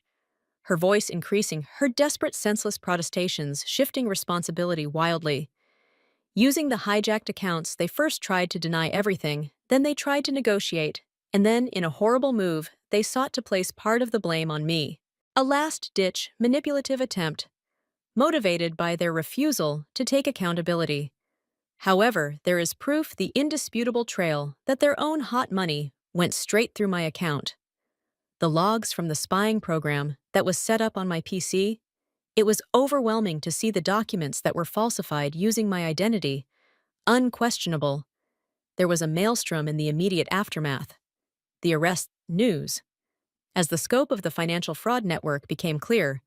Her voice increasing, her desperate, senseless protestations shifting responsibility wildly. Using the hijacked accounts, they first tried to deny everything, then they tried to negotiate, and then, in a horrible move, they sought to place part of the blame on me. A last-ditch, manipulative attempt, motivated by their refusal to take accountability. However, there is proof, the indisputable trail, that their own hot money went straight through my account. The logs from the spying program that was set up on my PC, it was overwhelming to see the documents that were falsified using my identity. Unquestionable. There was a maelstrom in the immediate aftermath. The arrest news. As the scope of the financial fraud network became clear,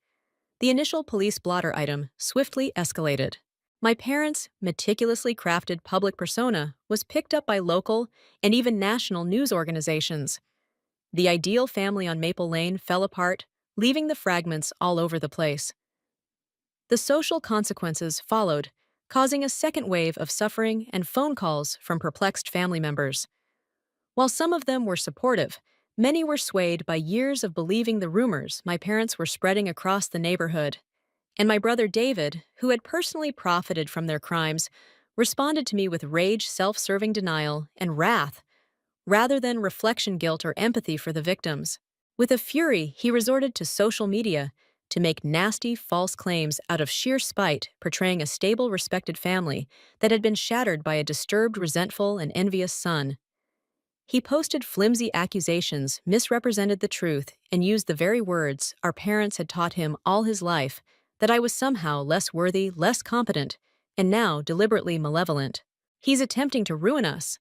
the initial police blotter item swiftly escalated. My parents' meticulously crafted public persona was picked up by local and even national news organizations. The ideal family on Maple Lane fell apart, leaving the fragments all over the place. The social consequences followed, causing a second wave of suffering and phone calls from perplexed family members. While some of them were supportive, many were swayed by years of believing the rumors my parents were spreading across the neighborhood. And my brother David, who had personally profited from their crimes, responded to me with rage, self-serving denial, and wrath, rather than reflection, guilt, or empathy for the victims. With a fury, he resorted to social media to make nasty, false claims out of sheer spite, portraying a stable, respected family that had been shattered by a disturbed, resentful, and envious son. He posted flimsy accusations, misrepresented the truth, and used the very words our parents had taught him all his life, that I was somehow less worthy, less competent, and now deliberately malevolent. He's attempting to ruin us.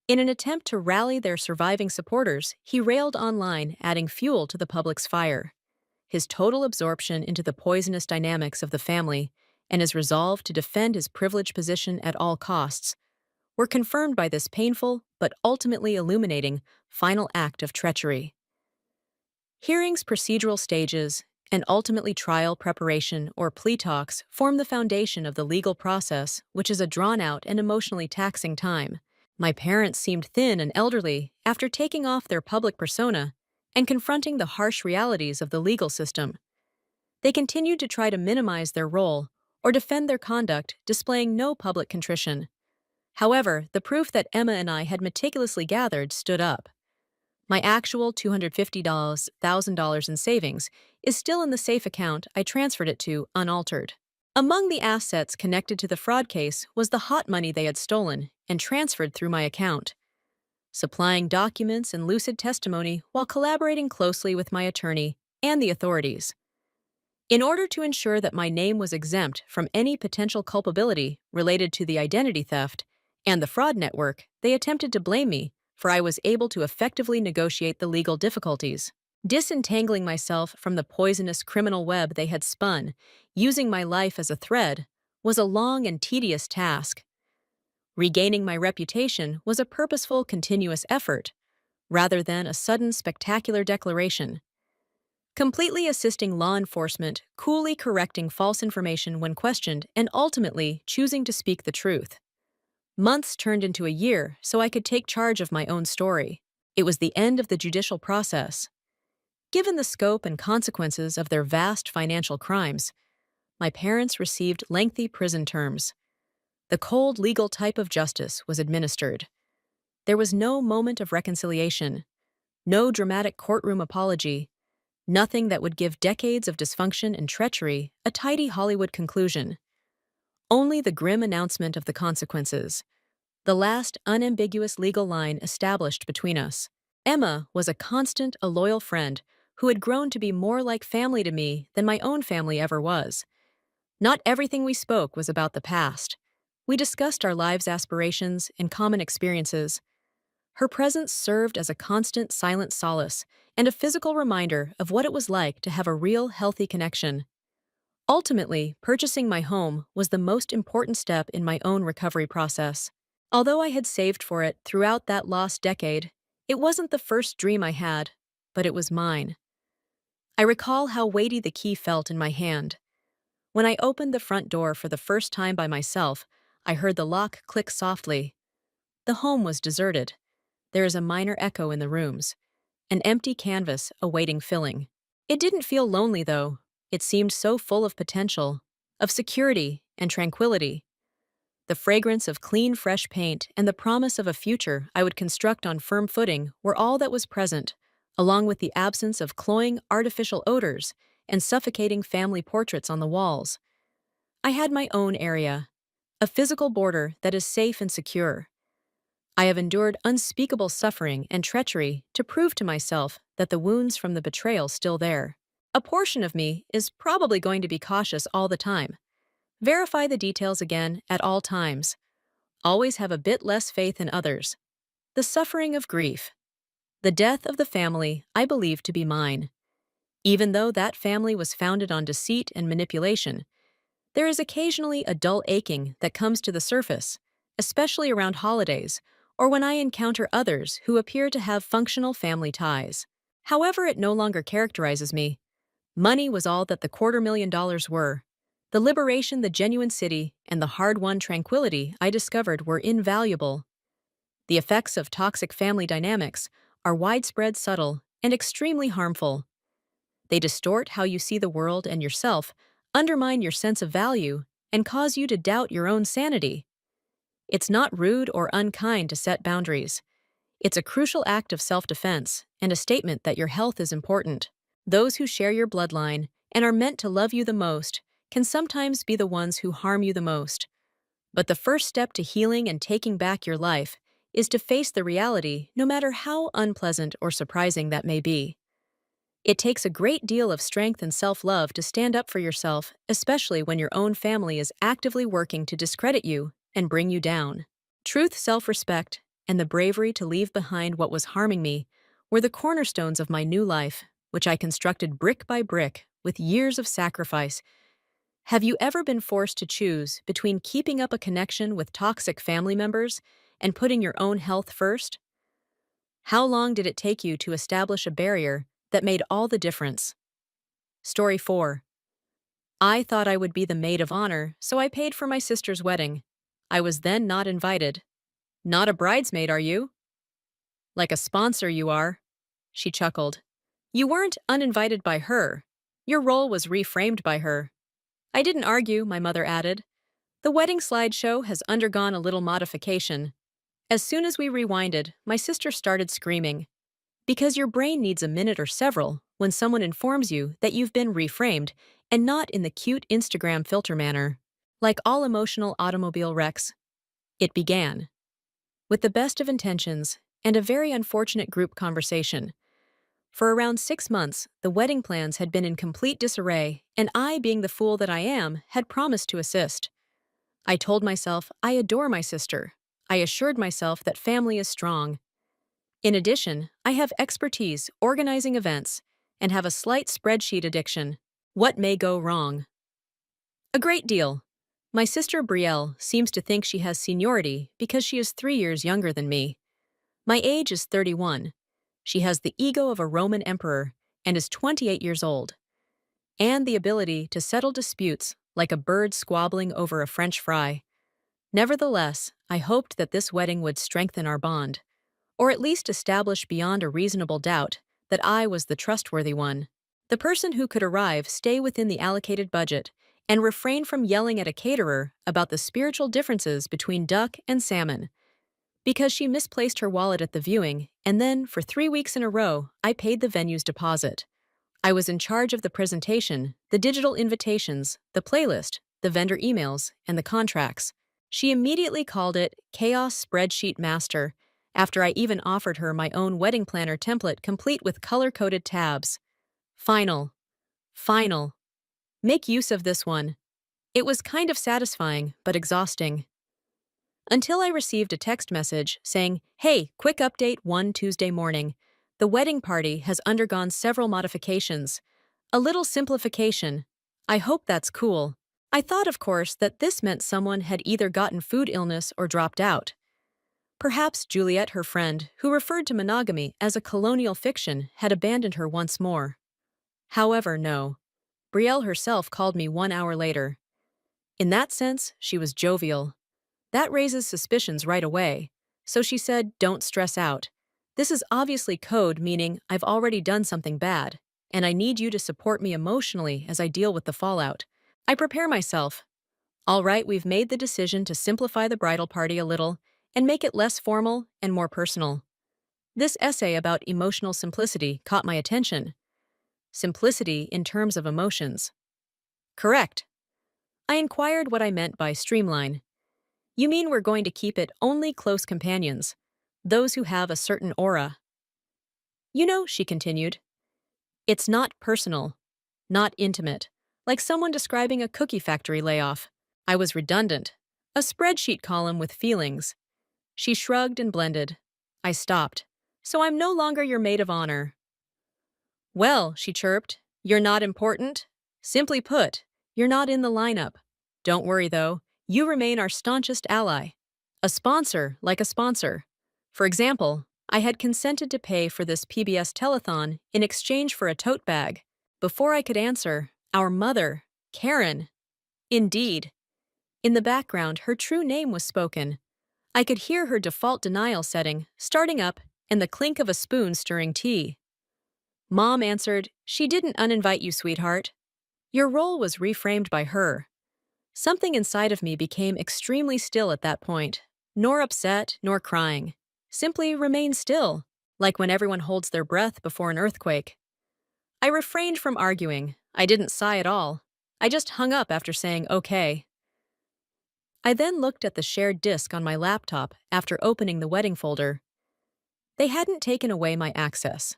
In an attempt to rally their surviving supporters, he railed online, adding fuel to the public's fire. His total absorption into the poisonous dynamics of the family and his resolve to defend his privileged position at all costs were confirmed by this painful but ultimately illuminating final act of treachery. Hearings, procedural stages, and ultimately trial preparation or plea talks form the foundation of the legal process, which is a drawn-out and emotionally taxing time. My parents seemed thin and elderly after taking off their public persona and confronting the harsh realities of the legal system. They continued to try to minimize their role or defend their conduct, displaying no public contrition. However, the proof that Emma and I had meticulously gathered stood up. My actual $250,000 in savings is still in the safe account I transferred it to, unaltered. Among the assets connected to the fraud case was the hot money they had stolen and transferred through my account, supplying documents and lucid testimony while collaborating closely with my attorney and the authorities. In order to ensure that my name was exempt from any potential culpability related to the identity theft and the fraud network, they attempted to blame me, for I was able to effectively negotiate the legal difficulties. Disentangling myself from the poisonous criminal web they had spun, using my life as a thread, was a long and tedious task. Regaining my reputation was a purposeful, continuous effort, rather than a sudden, spectacular declaration. Completely assisting law enforcement, coolly correcting false information when questioned, and ultimately choosing to speak the truth. Months turned into a year so I could take charge of my own story. It was the end of the judicial process. Given the scope and consequences of their vast financial crimes, my parents received lengthy prison terms. The cold legal type of justice was administered. There was no moment of reconciliation, no dramatic courtroom apology, nothing that would give decades of dysfunction and treachery a tidy Hollywood conclusion. Only the grim announcement of the consequences, the last unambiguous legal line established between us. Emma was a constant, a loyal friend who had grown to be more like family to me than my own family ever was. Not everything we spoke was about the past. We discussed our lives' aspirations and common experiences. Her presence served as a constant, silent solace and a physical reminder of what it was like to have a real, healthy connection. Ultimately, purchasing my home was the most important step in my own recovery process. Although I had saved for it throughout that lost decade, it wasn't the first dream I had, but it was mine. I recall how weighty the key felt in my hand. When I opened the front door for the first time by myself, I heard the lock click softly. The home was deserted. There is a minor echo in the rooms, an empty canvas awaiting filling. It didn't feel lonely, though. It seemed so full of potential, of security and tranquility. The fragrance of clean, fresh paint and the promise of a future I would construct on firm footing were all that was present, along with the absence of cloying, artificial odors and suffocating family portraits on the walls. I had my own area, a physical border that is safe and secure. I have endured unspeakable suffering and treachery to prove to myself that the wounds from the betrayal still there. A portion of me is probably going to be cautious all the time. Verify the details again at all times. Always have a bit less faith in others. The suffering of grief. The death of the family I believe to be mine. Even though that family was founded on deceit and manipulation, there is occasionally a dull aching that comes to the surface, especially around holidays or when I encounter others who appear to have functional family ties. However, it no longer characterizes me. Money was all that the $250,000 were. The liberation, the genuine city, and the hard-won tranquility I discovered were invaluable. The effects of toxic family dynamics are widespread, subtle, and extremely harmful. They distort how you see the world and yourself, undermine your sense of value, and cause you to doubt your own sanity. It's not rude or unkind to set boundaries. It's a crucial act of self-defense and a statement that your health is important. Those who share your bloodline and are meant to love you the most can sometimes be the ones who harm you the most. But the first step to healing and taking back your life is to face the reality, no matter how unpleasant or surprising that may be. It takes a great deal of strength and self-love to stand up for yourself, especially when your own family is actively working to discredit you and bring you down. Truth, self-respect, and the bravery to leave behind what was harming me were the cornerstones of my new life, which I constructed brick by brick with years of sacrifice. Have you ever been forced to choose between keeping up a connection with toxic family members and putting your own health first? How long did it take you to establish a barrier that made all the difference? Story 4. I thought I would be the maid of honor, so I paid for my sister's wedding. I was then not invited. Not a bridesmaid, are you? Like a sponsor you are, she chuckled. You weren't uninvited by her. Your role was reframed by her. I didn't argue, my mother added. The wedding slideshow has undergone a little modification. As soon as we rewinded, my sister started screaming. Because your brain needs a minute or several when someone informs you that you've been reframed, and not in the cute Instagram filter manner. Like all emotional automobile wrecks, it began. With the best of intentions and a very unfortunate group conversation. For around 6 months, the wedding plans had been in complete disarray, and I, being the fool that I am, had promised to assist. I told myself I adore my sister. I assured myself that family is strong. In addition, I have expertise organizing events and have a slight spreadsheet addiction. What may go wrong? A great deal. My sister Brielle seems to think she has seniority because she is 3 years younger than me. My age is 31. She has the ego of a Roman emperor and is 28 years old, and the ability to settle disputes like a bird squabbling over a French fry. Nevertheless, I hoped that this wedding would strengthen our bond, or at least establish beyond a reasonable doubt that I was the trustworthy one, the person who could arrive, stay within the allocated budget, and refrain from yelling at a caterer about the spiritual differences between duck and salmon. Because she misplaced her wallet at the viewing, and then, for 3 weeks in a row, I paid the venue's deposit. I was in charge of the presentation, the digital invitations, the playlist, the vendor emails, and the contracts. She immediately called it Chaos Spreadsheet Master, after I even offered her my own wedding planner template complete with color-coded tabs. Final. Final. Make use of this one. It was kind of satisfying, but exhausting. Until I received a text message saying, "Hey, quick update, one Tuesday morning. The wedding party has undergone several modifications. A little simplification. I hope that's cool." I thought, of course, that this meant someone had either gotten food illness or dropped out. Perhaps Juliet, her friend, who referred to monogamy as a colonial fiction, had abandoned her once more. However, no. Brielle herself called me 1 hour later. In that sense, she was jovial. That raises suspicions right away. So she said, "Don't stress out. This is obviously code, meaning I've already done something bad, and I need you to support me emotionally as I deal with the fallout." I prepare myself. All right, we've made the decision to simplify the bridal party a little and make it less formal and more personal. This essay about emotional simplicity caught my attention. Simplicity in terms of emotions. Correct. I inquired what I meant by streamline. You mean we're going to keep it only close companions, those who have a certain aura? You know, she continued, it's not personal, not intimate, like someone describing a cookie factory layoff. I was redundant. A spreadsheet column with feelings. She shrugged and blended. I stopped. So I'm no longer your maid of honor. Well, she chirped, you're not important? Simply put, you're not in the lineup. Don't worry, though, you remain our staunchest ally. A sponsor, like a sponsor. For example, I had consented to pay for this PBS telethon in exchange for a tote bag. Before I could answer, our mother, Karen. Indeed. In the background, her true name was spoken. I could hear her default denial setting, starting up, and the clink of a spoon stirring tea. Mom answered, "She didn't uninvite you, sweetheart." Your role was reframed by her. Something inside of me became extremely still at that point, nor upset nor crying. Simply remain still, like when everyone holds their breath before an earthquake. I refrained from arguing. I didn't sigh at all. I just hung up after saying okay. I then looked at the shared disk on my laptop after opening the wedding folder. They hadn't taken away my access.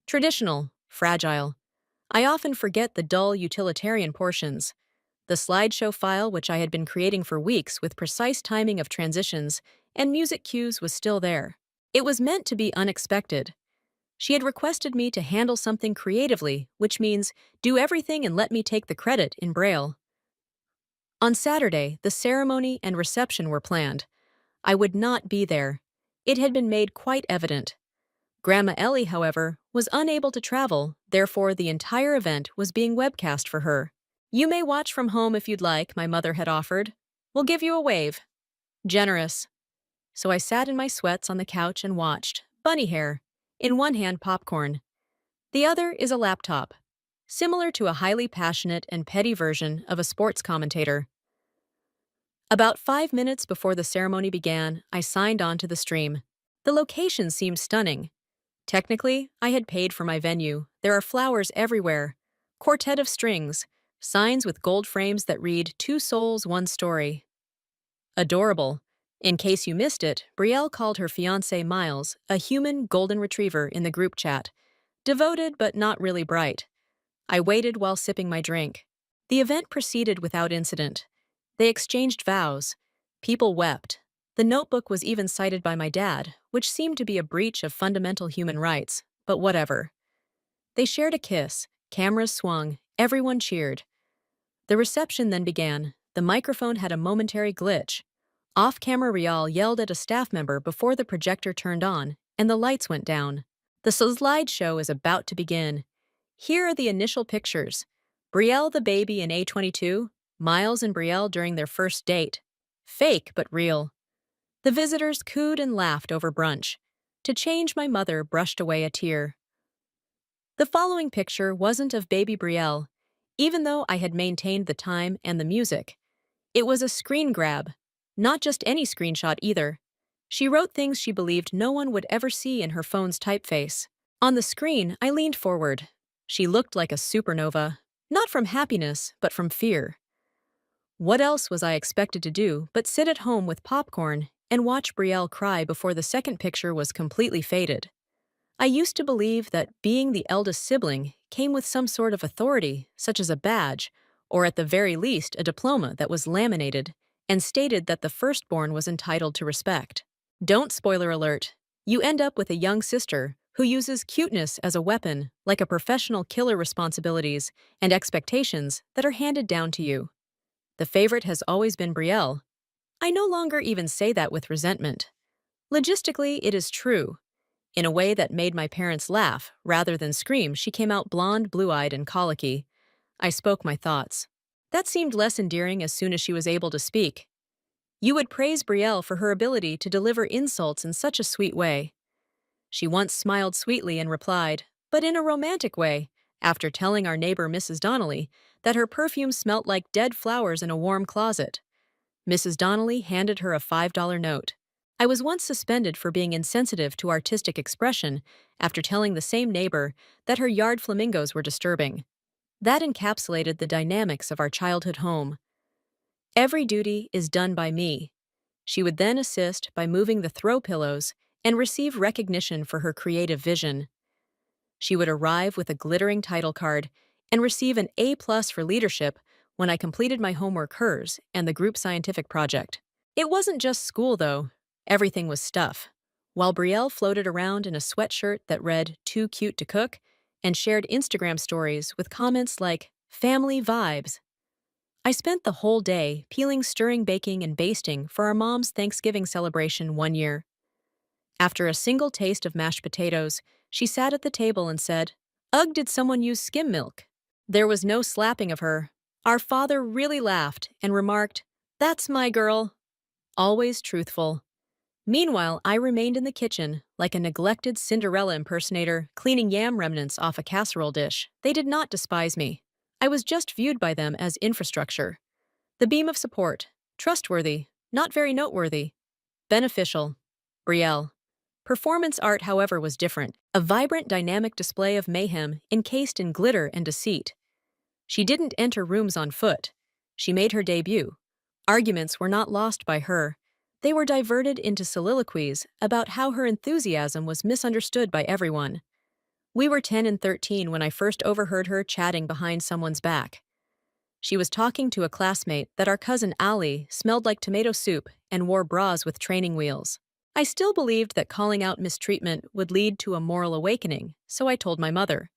Traditional, fragile. I often forget the dull utilitarian portions. The slideshow file, which I had been creating for weeks with precise timing of transitions and music cues, was still there. It was meant to be unexpected. She had requested me to handle something creatively, which means do everything and let me take the credit in Braille. On Saturday, the ceremony and reception were planned. I would not be there. It had been made quite evident. Grandma Ellie, however, was unable to travel, therefore the entire event was being webcast for her. You may watch from home if you'd like, my mother had offered. We'll give you a wave. Generous. So I sat in my sweats on the couch and watched, bunny hair, in one hand popcorn. The other is a laptop, similar to a highly passionate and petty version of a sports commentator. About 5 minutes before the ceremony began, I signed on to the stream. The location seemed stunning. Technically, I had paid for my venue. There are flowers everywhere. Quartet of strings. Signs with gold frames that read, "Two souls, one story." Adorable. In case you missed it, Brielle called her fiancé Miles a human golden retriever in the group chat. Devoted but not really bright. I waited while sipping my drink. The event proceeded without incident. They exchanged vows. People wept. The notebook was even cited by my dad, which seemed to be a breach of fundamental human rights, but whatever. They shared a kiss. Cameras swung. Everyone cheered. The reception then began. The microphone had a momentary glitch. Off-camera Rial yelled at a staff member before the projector turned on, and the lights went down. The slideshow is about to begin. Here are the initial pictures. Brielle the baby in A22, Miles and Brielle during their first date. Fake, but real. The visitors cooed and laughed over brunch. To change, my mother brushed away a tear. The following picture wasn't of baby Brielle, even though I had maintained the time and the music. It was a screen grab. Not just any screenshot either. She wrote things she believed no one would ever see in her phone's typeface. On the screen, I leaned forward. She looked like a supernova, not from happiness, but from fear. What else was I expected to do but sit at home with popcorn and watch Brielle cry before the second picture was completely faded? I used to believe that being the eldest sibling came with some sort of authority, such as a badge, or at the very least a diploma that was laminated and stated that the firstborn was entitled to respect. Don't spoiler alert. You end up with a young sister who uses cuteness as a weapon, like a professional killer responsibilities and expectations that are handed down to you. The favorite has always been Brielle. I no longer even say that with resentment. Logistically, it is true. In a way that made my parents laugh, rather than scream, she came out blonde, blue-eyed, and colicky. I spoke my thoughts. That seemed less endearing as soon as she was able to speak. You would praise Brielle for her ability to deliver insults in such a sweet way. She once smiled sweetly and replied, but in a romantic way, after telling our neighbor Mrs. Donnelly that her perfume smelt like dead flowers in a warm closet. Mrs. Donnelly handed her a $5 note. I was once suspended for being insensitive to artistic expression after telling the same neighbor that her yard flamingos were disturbing. That encapsulated the dynamics of our childhood home. Every duty is done by me. She would then assist by moving the throw pillows and receive recognition for her creative vision. She would arrive with a glittering title card and receive an A+ for leadership when I completed my homework, hers, and the group scientific project. It wasn't just school, though. Everything was stuff. While Brielle floated around in a sweatshirt that read, "Too cute to cook," and shared Instagram stories with comments like, "family vibes." I spent the whole day peeling, stirring, baking, and basting for our mom's Thanksgiving celebration one year. After a single taste of mashed potatoes, she sat at the table and said, "Ugh, did someone use skim milk?" There was no slapping of her. Our father really laughed and remarked, "That's my girl." Always truthful. Meanwhile, I remained in the kitchen, like a neglected Cinderella impersonator, cleaning yam remnants off a casserole dish. They did not despise me. I was just viewed by them as infrastructure. The beam of support. Trustworthy, not very noteworthy. Beneficial. Brielle. Performance art, however, was different. A vibrant, dynamic display of mayhem encased in glitter and deceit. She didn't enter rooms on foot. She made her debut. Arguments were not lost by her. They were diverted into soliloquies about how her enthusiasm was misunderstood by everyone. We were 10 and 13 when I first overheard her chatting behind someone's back. She was talking to a classmate that our cousin Allie smelled like tomato soup and wore bras with training wheels. I still believed that calling out mistreatment would lead to a moral awakening, so I told my mother.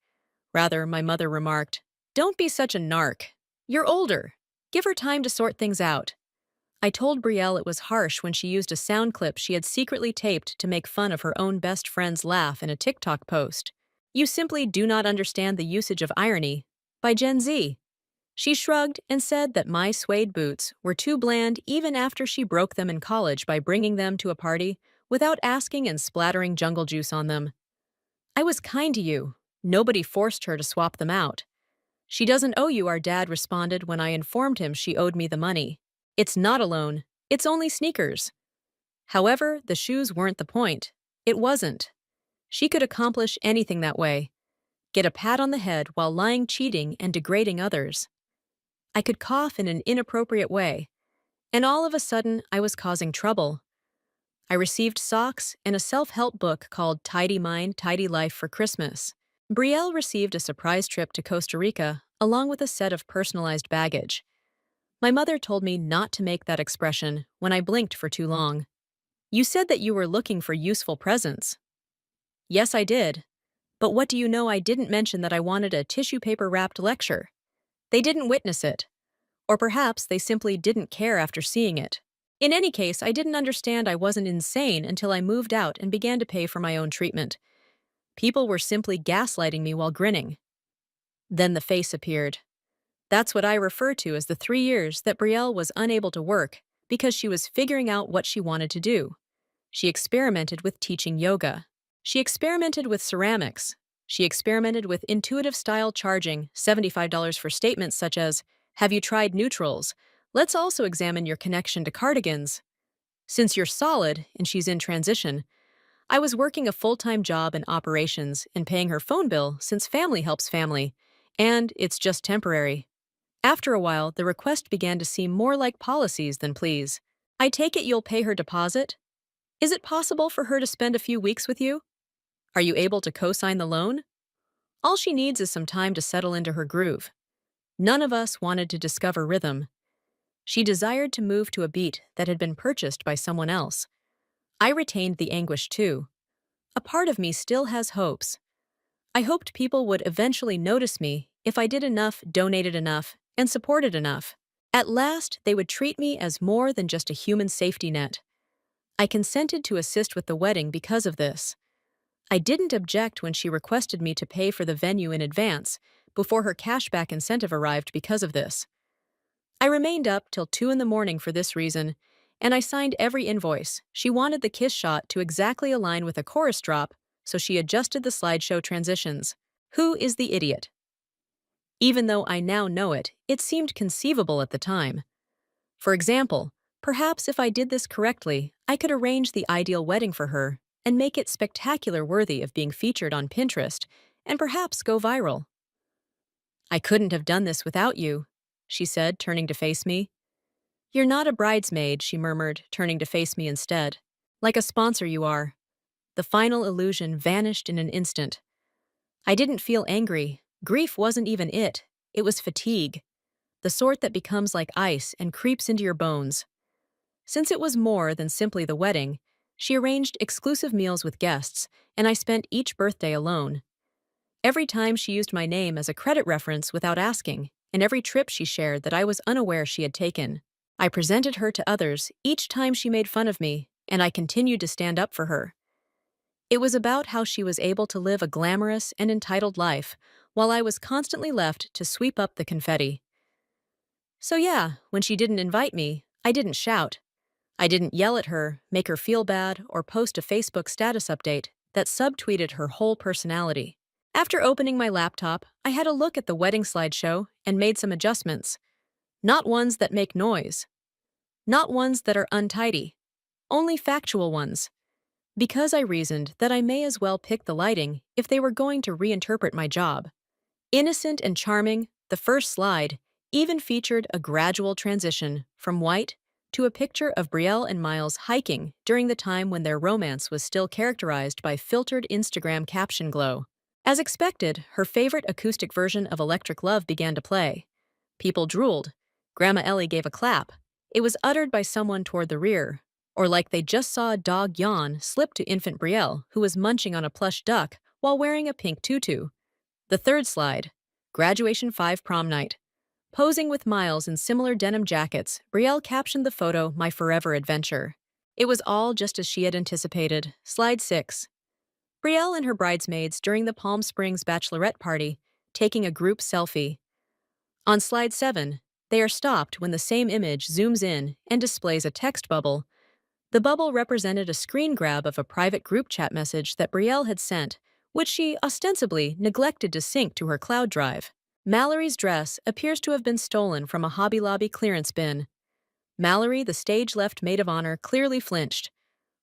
Rather, my mother remarked, "Don't be such a narc. You're older. Give her time to sort things out." I told Brielle it was harsh when she used a sound clip she had secretly taped to make fun of her own best friend's laugh in a TikTok post. "You simply do not understand the usage of irony." By Gen Z. She shrugged and said that my suede boots were too bland even after she broke them in college by bringing them to a party without asking and splattering jungle juice on them. "I was kind to you. Nobody forced her to swap them out." "She doesn't owe you," our dad responded when I informed him she owed me the money. "It's not a loan. It's only sneakers." However, the shoes weren't the point. It wasn't. She could accomplish anything that way. Get a pat on the head while lying, cheating, and degrading others. I could cough in an inappropriate way, and all of a sudden I was causing trouble. I received socks and a self-help book called Tidy Mind, Tidy Life for Christmas. Brielle received a surprise trip to Costa Rica along with a set of personalized baggage. My mother told me not to make that expression when I blinked for too long. "You said that you were looking for useful presents." Yes, I did. But what do you know, I didn't mention that I wanted a tissue paper-wrapped lecture. They didn't witness it. Or perhaps they simply didn't care after seeing it. In any case, I didn't understand I wasn't insane until I moved out and began to pay for my own treatment. People were simply gaslighting me while grinning. Then the face appeared. That's what I refer to as the 3 years that Brielle was unable to work because she was figuring out what she wanted to do. She experimented with teaching yoga. She experimented with ceramics. She experimented with intuitive style charging $75 for statements such as, "Have you tried neutrals? Let's also examine your connection to cardigans." Since you're solid and she's in transition, I was working a full-time job in operations and paying her phone bill since family helps family, and it's just temporary. After a while, the request began to seem more like policies than pleas. "I take it you'll pay her deposit? Is it possible for her to spend a few weeks with you? Are you able to co-sign the loan?" All she needs is some time to settle into her groove. None of us wanted to discover rhythm. She desired to move to a beat that had been purchased by someone else. I retained the anguish too. A part of me still has hopes. I hoped people would eventually notice me if I did enough, donated enough, and supported enough. At last, they would treat me as more than just a human safety net. I consented to assist with the wedding because of this. I didn't object when she requested me to pay for the venue in advance before her cashback incentive arrived because of this. I remained up till 2 in the morning for this reason, and I signed every invoice. She wanted the kiss shot to exactly align with a chorus drop, so she adjusted the slideshow transitions. Who is the idiot? Even though I now know it, it seemed conceivable at the time. For example, perhaps if I did this correctly, I could arrange the ideal wedding for her and make it spectacular worthy of being featured on Pinterest and perhaps go viral. I couldn't have done this without you, she said, turning to face me. You're not a bridesmaid, she murmured, turning to face me instead. Like a sponsor you are. The final illusion vanished in an instant. I didn't feel angry. Grief wasn't even it. It was fatigue. The sort that becomes like ice and creeps into your bones. Since it was more than simply the wedding, she arranged exclusive meals with guests, and I spent each birthday alone. Every time she used my name as a credit reference without asking, and every trip she shared that I was unaware she had taken. I presented her to others each time she made fun of me, and I continued to stand up for her. It was about how she was able to live a glamorous and entitled life, while I was constantly left to sweep up the confetti. So yeah, when she didn't invite me, I didn't shout. I didn't yell at her, make her feel bad, or post a Facebook status update that subtweeted her whole personality. After opening my laptop, I had a look at the wedding slideshow and made some adjustments. Not ones that make noise. Not ones that are untidy. Only factual ones. Because I reasoned that I may as well pick the lighting if they were going to reinterpret my job. Innocent and charming, the first slide even featured a gradual transition from white to a picture of Brielle and Miles hiking during the time when their romance was still characterized by filtered Instagram caption glow. As expected, her favorite acoustic version of Electric Love began to play. People drooled. Grandma Ellie gave a clap. It was uttered by someone toward the rear, or like they just saw a dog yawn slip to infant Brielle, who was munching on a plush duck while wearing a pink tutu. The third slide, Graduation 5 prom night. Posing with Miles in similar denim jackets, Brielle captioned the photo, My Forever Adventure. It was all just as she had anticipated. Slide 6. Brielle and her bridesmaids during the Palm Springs bachelorette party, taking a group selfie. On slide 7, they are stopped when the same image zooms in and displays a text bubble. The bubble represented a screen grab of a private group chat message that Brielle had sent, which she ostensibly neglected to sync to her cloud drive. Mallory's dress appears to have been stolen from a Hobby Lobby clearance bin. Mallory, the stage-left maid of honor, clearly flinched.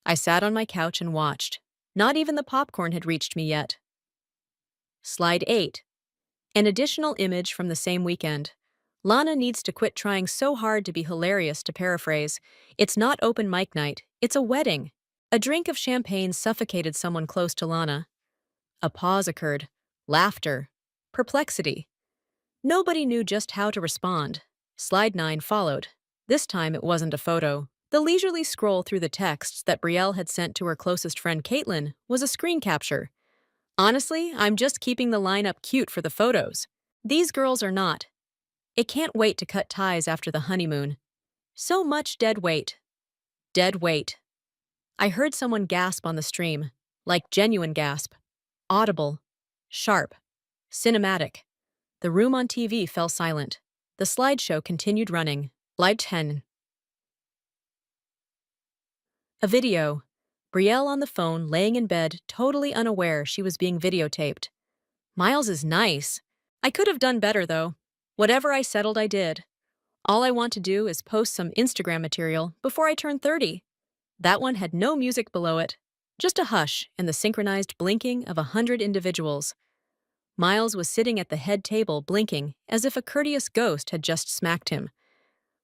I sat on my couch and watched. Not even the popcorn had reached me yet. Slide 8. An additional image from the same weekend. Lana needs to quit trying so hard to be hilarious, to paraphrase. It's not open mic night, it's a wedding. A drink of champagne suffocated someone close to Lana. A pause occurred. Laughter. Perplexity. Nobody knew just how to respond. Slide 9 followed. This time it wasn't a photo. The leisurely scroll through the texts that Brielle had sent to her closest friend Caitlin was a screen capture. Honestly, I'm just keeping the lineup cute for the photos. These girls are not. It can't wait to cut ties after the honeymoon. So much dead weight. Dead weight. I heard someone gasp on the stream, like genuine gasp. Audible. Sharp. Cinematic. The room on TV fell silent. The slideshow continued running. Slide 10. A video. Brielle on the phone, laying in bed, totally unaware she was being videotaped. Miles is nice. I could have done better, though. Whatever I settled, I did. All I want to do is post some Instagram material before I turn 30. That one had no music below it. Just a hush and the synchronized blinking of 100 individuals. Miles was sitting at the head table blinking as if a courteous ghost had just smacked him.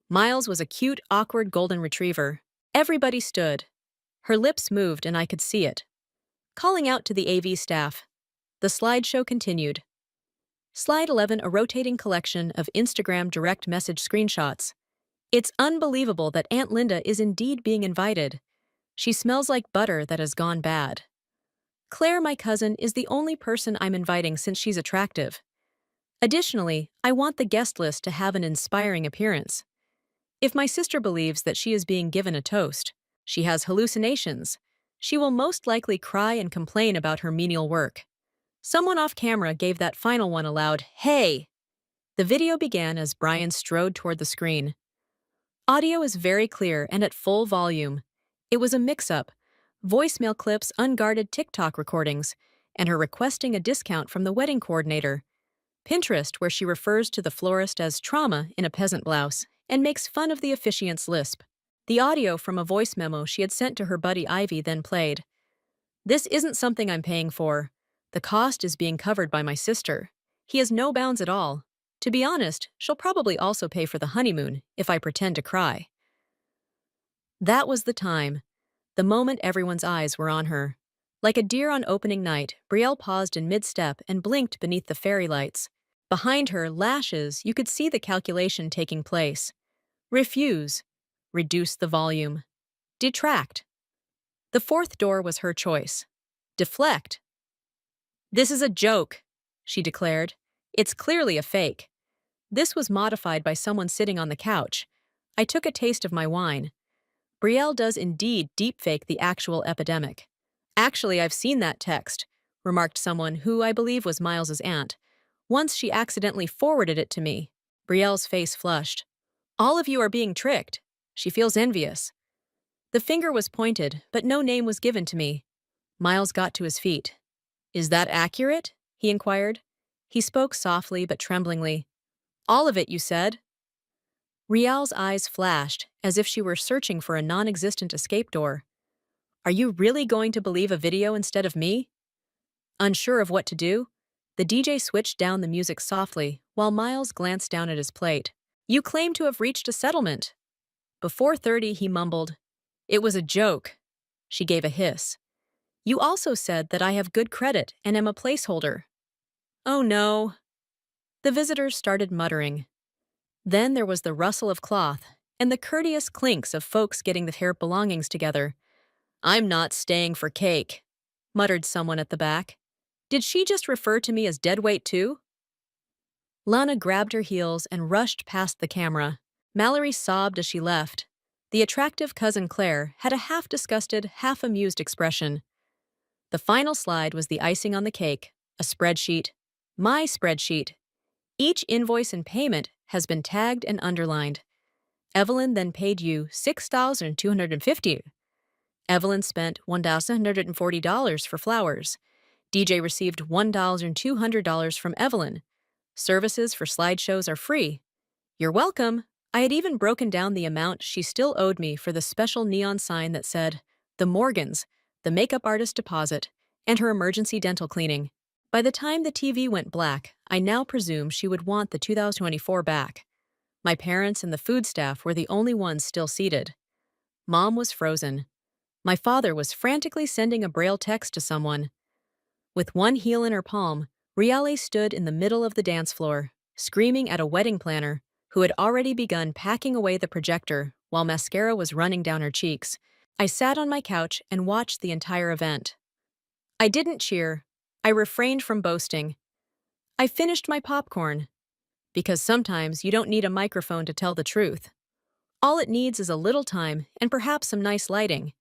Miles was a cute, awkward golden retriever. Everybody stood. Her lips moved and I could see it. Calling out to the AV staff. The slideshow continued. Slide 11, a rotating collection of Instagram direct message screenshots. It's unbelievable that Aunt Linda is indeed being invited. She smells like butter that has gone bad. Claire, my cousin, is the only person I'm inviting since she's attractive. Additionally, I want the guest list to have an inspiring appearance. If my sister believes that she is being given a toast, she has hallucinations. She will most likely cry and complain about her menial work. Someone off camera gave that final one a loud, "Hey!" The video began as Brian strode toward the screen. Audio is very clear and at full volume. It was a mix-up. Voicemail clips, unguarded TikTok recordings, and her requesting a discount from the wedding coordinator. Pinterest, where she refers to the florist as trauma in a peasant blouse and makes fun of the officiant's lisp. The audio from a voice memo she had sent to her buddy Ivy then played. This isn't something I'm paying for. The cost is being covered by my sister. He has no bounds at all. To be honest, she'll probably also pay for the honeymoon if I pretend to cry. That was the time. The moment everyone's eyes were on her. Like a deer on opening night, Brielle paused in mid-step and blinked beneath the fairy lights. Behind her, lashes, you could see the calculation taking place. Refuse. Reduce the volume. Detract. The fourth door was her choice. Deflect. This is a joke, she declared. It's clearly a fake. This was modified by someone sitting on the couch. I took a taste of my wine. Brielle does indeed deepfake the actual epidemic. Actually, I've seen that text, remarked someone who I believe was Miles's aunt. Once she accidentally forwarded it to me. Brielle's face flushed. All of you are being tricked. She feels envious. The finger was pointed, but no name was given to me. Miles got to his feet. Is that accurate? He inquired. He spoke softly but tremblingly. All of it, you said? Rial's eyes flashed, as if she were searching for a non-existent escape door. Are you really going to believe a video instead of me? Unsure of what to do, the DJ switched down the music softly, while Miles glanced down at his plate. You claim to have reached a settlement. Before 30, he mumbled. It was a joke. She gave a hiss. You also said that I have good credit and am a placeholder. Oh no. The visitors started muttering. Then there was the rustle of cloth and the courteous clinks of folks getting their belongings together. I'm not staying for cake, muttered someone at the back. Did she just refer to me as deadweight too? Lana grabbed her heels and rushed past the camera. Mallory sobbed as she left. The attractive cousin Claire had a half-disgusted, half-amused expression. The final slide was the icing on the cake, a spreadsheet. My spreadsheet. Each invoice and payment has been tagged and underlined. Evelyn then paid you $6,250. Evelyn spent $1,140 for flowers. DJ received $1,200 from Evelyn. Services for slideshows are free. You're welcome. I had even broken down the amount she still owed me for the special neon sign that said, the Morgans, the makeup artist deposit, and her emergency dental cleaning. By the time the TV went black, I now presume she would want the 2024 back. My parents and the food staff were the only ones still seated. Mom was frozen. My father was frantically sending a braille text to someone. With one heel in her palm, Riale stood in the middle of the dance floor, screaming at a wedding planner who had already begun packing away the projector while mascara was running down her cheeks. I sat on my couch and watched the entire event. I didn't cheer. I refrained from boasting. I finished my popcorn. Because sometimes you don't need a microphone to tell the truth. All it needs is a little time and perhaps some nice lighting.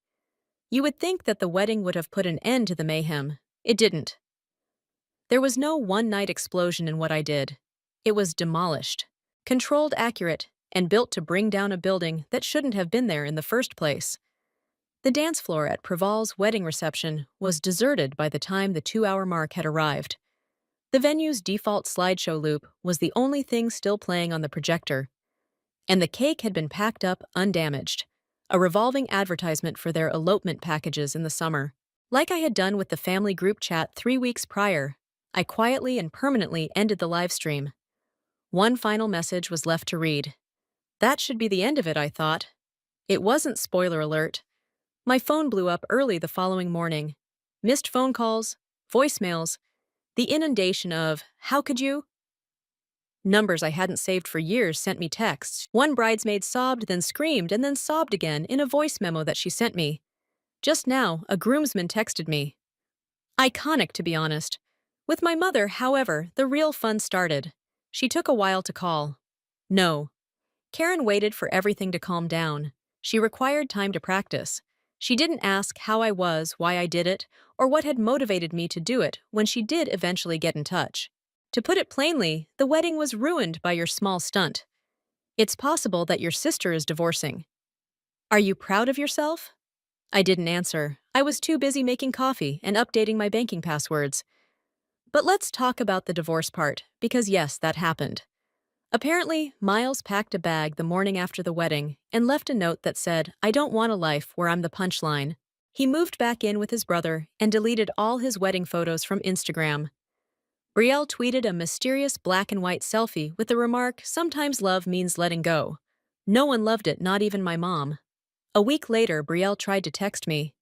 You would think that the wedding would have put an end to the mayhem. It didn't. There was no one-night explosion in what I did. It was demolished, controlled, accurate, and built to bring down a building that shouldn't have been there in the first place. The dance floor at Preval's wedding reception was deserted by the time the 2-hour mark had arrived. The venue's default slideshow loop was the only thing still playing on the projector. And the cake had been packed up undamaged, a revolving advertisement for their elopement packages in the summer. Like I had done with the family group chat 3 weeks prior, I quietly and permanently ended the live stream. One final message was left to read. That should be the end of it, I thought. It wasn't, spoiler alert. My phone blew up early the following morning. Missed phone calls, voicemails, the inundation of, how could you? Numbers I hadn't saved for years sent me texts. One bridesmaid sobbed, then screamed, and then sobbed again in a voice memo that she sent me. Just now, a groomsman texted me. Iconic, to be honest. With my mother, however, the real fun started. She took a while to call. No. Karen waited for everything to calm down. She required time to practice. She didn't ask how I was, why I did it, or what had motivated me to do it when she did eventually get in touch. To put it plainly, the wedding was ruined by your small stunt. It's possible that your sister is divorcing. Are you proud of yourself? I didn't answer. I was too busy making coffee and updating my banking passwords. But let's talk about the divorce part, because yes, that happened. Apparently, Miles packed a bag the morning after the wedding and left a note that said, "I don't want a life where I'm the punchline." He moved back in with his brother and deleted all his wedding photos from Instagram. Brielle tweeted a mysterious black and white selfie with the remark, "Sometimes love means letting go." No one loved it, not even my mom. A week later, Brielle tried to text me.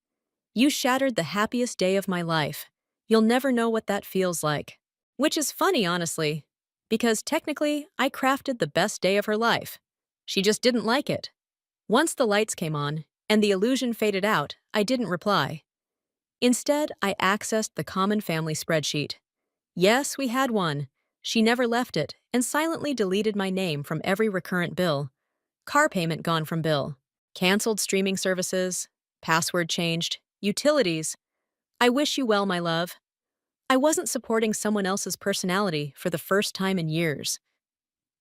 "You shattered the happiest day of my life. You'll never know what that feels like." Which is funny, honestly, because technically, I crafted the best day of her life. She just didn't like it. Once the lights came on and the illusion faded out, I didn't reply. Instead, I accessed the common family spreadsheet. Yes, we had one. She never left it and silently deleted my name from every recurrent bill. Car payment gone from bill. Canceled streaming services. Password changed. Utilities. I wish you well, my love. I wasn't supporting someone else's personality for the first time in years.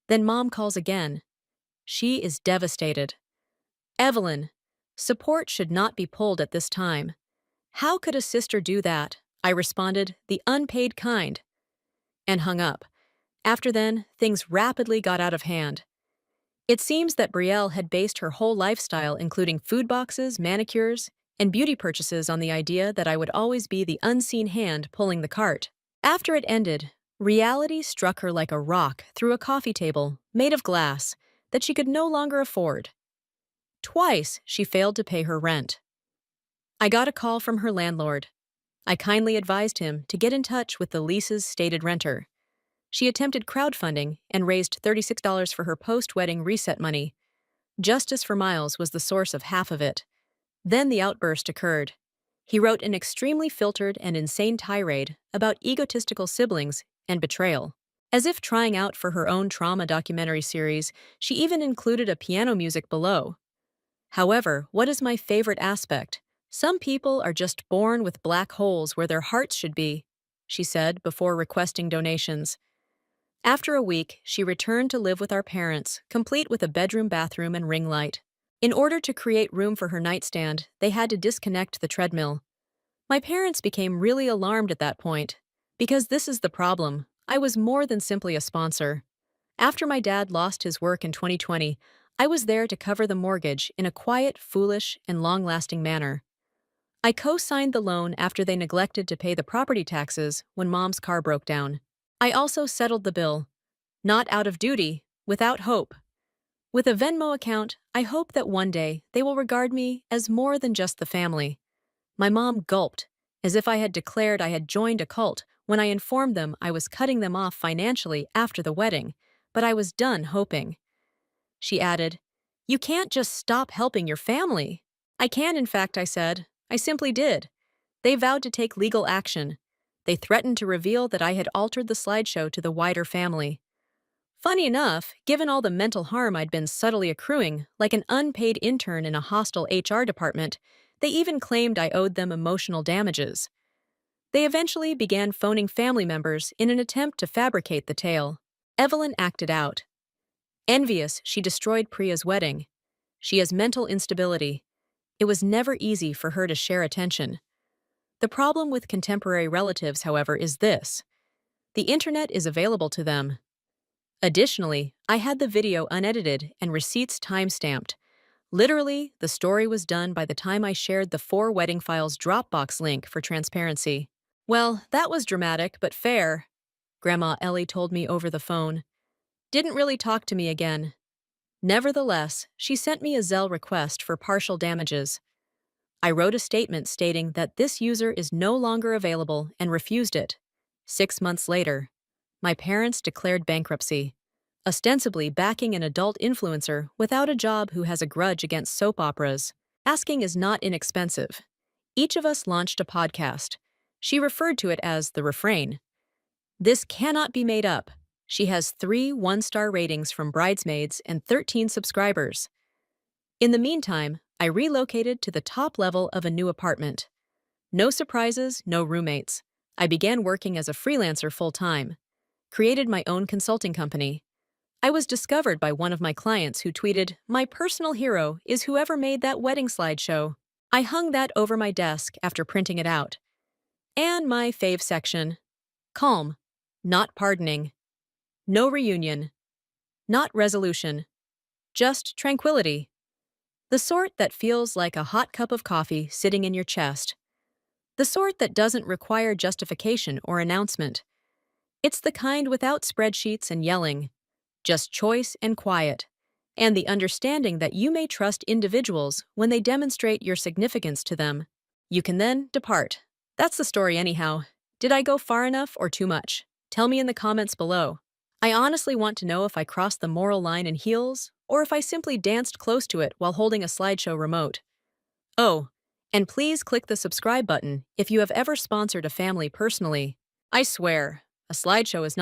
Then mom calls again. She is devastated. "Evelyn, support should not be pulled at this time." "How could a sister do that?" I responded, "the unpaid kind," and hung up. After then, things rapidly got out of hand. It seems that Brielle had based her whole lifestyle, including food boxes, manicures, and beauty purchases, on the idea that I would always be the unseen hand pulling the cart. After it ended, reality struck her like a rock through a coffee table made of glass that she could no longer afford. Twice she failed to pay her rent. I got a call from her landlord. I kindly advised him to get in touch with the lease's stated renter. She attempted crowdfunding and raised $36 for her post-wedding reset money. Justice for Miles was the source of half of it. Then the outburst occurred. He wrote an extremely filtered and insane tirade about egotistical siblings and betrayal. As if trying out for her own trauma documentary series, she even included a piano music below. However, what is my favorite aspect? "Some people are just born with black holes where their hearts should be," she said before requesting donations. After a week, she returned to live with our parents, complete with a bedroom, bathroom, and ring light. In order to create room for her nightstand, they had to disconnect the treadmill. My parents became really alarmed at that point. Because this is the problem, I was more than simply a sponsor. After my dad lost his work in 2020, I was there to cover the mortgage in a quiet, foolish, and long-lasting manner. I co-signed the loan after they neglected to pay the property taxes when mom's car broke down. I also settled the bill. Not out of duty, without hope. With a Venmo account, I hope that one day they will regard me as more than just the family. My mom gulped, as if I had declared I had joined a cult when I informed them I was cutting them off financially after the wedding, but I was done hoping. She added, "You can't just stop helping your family." "I can, in fact," I said. "I simply did." They vowed to take legal action. They threatened to reveal that I had altered the slideshow to the wider family. Funny enough, given all the mental harm I'd been subtly accruing, like an unpaid intern in a hostile HR department, they even claimed I owed them emotional damages. They eventually began phoning family members in an attempt to fabricate the tale. Evelyn acted out. Envious, she destroyed Priya's wedding. She has mental instability. It was never easy for her to share attention. The problem with contemporary relatives, however, is this. The internet is available to them. Additionally, I had the video unedited and receipts timestamped. Literally, the story was done by the time I shared the 4 wedding files Dropbox link for transparency. "Well, that was dramatic, but fair," Grandma Ellie told me over the phone. Didn't really talk to me again. Nevertheless, she sent me a Zelle request for partial damages. I wrote a statement stating that this user is no longer available and refused it. 6 months later, my parents declared bankruptcy, ostensibly backing an adult influencer without a job who has a grudge against soap operas. Asking is not inexpensive. Each of us launched a podcast. She referred to it as The Refrain. This cannot be made up. She has 3 one-star ratings from bridesmaids and 13 subscribers. In the meantime, I relocated to the top level of a new apartment. No surprises, no roommates. I began working as a freelancer full-time. Created my own consulting company. I was discovered by one of my clients who tweeted, "My personal hero is whoever made that wedding slideshow." I hung that over my desk after printing it out. And my fave section: calm, not pardoning. No reunion, not resolution. Just tranquility. The sort that feels like a hot cup of coffee sitting in your chest. The sort that doesn't require justification or announcement. It's the kind without spreadsheets and yelling, just choice and quiet, and the understanding that you may trust individuals when they demonstrate your significance to them. You can then depart. That's the story anyhow. Did I go far enough or too much? Tell me in the comments below. I honestly want to know if I crossed the moral line in heels, or if I simply danced close to it while holding a slideshow remote. Oh, and please click the subscribe button if you have ever sponsored a family personally. I swear, a slideshow is not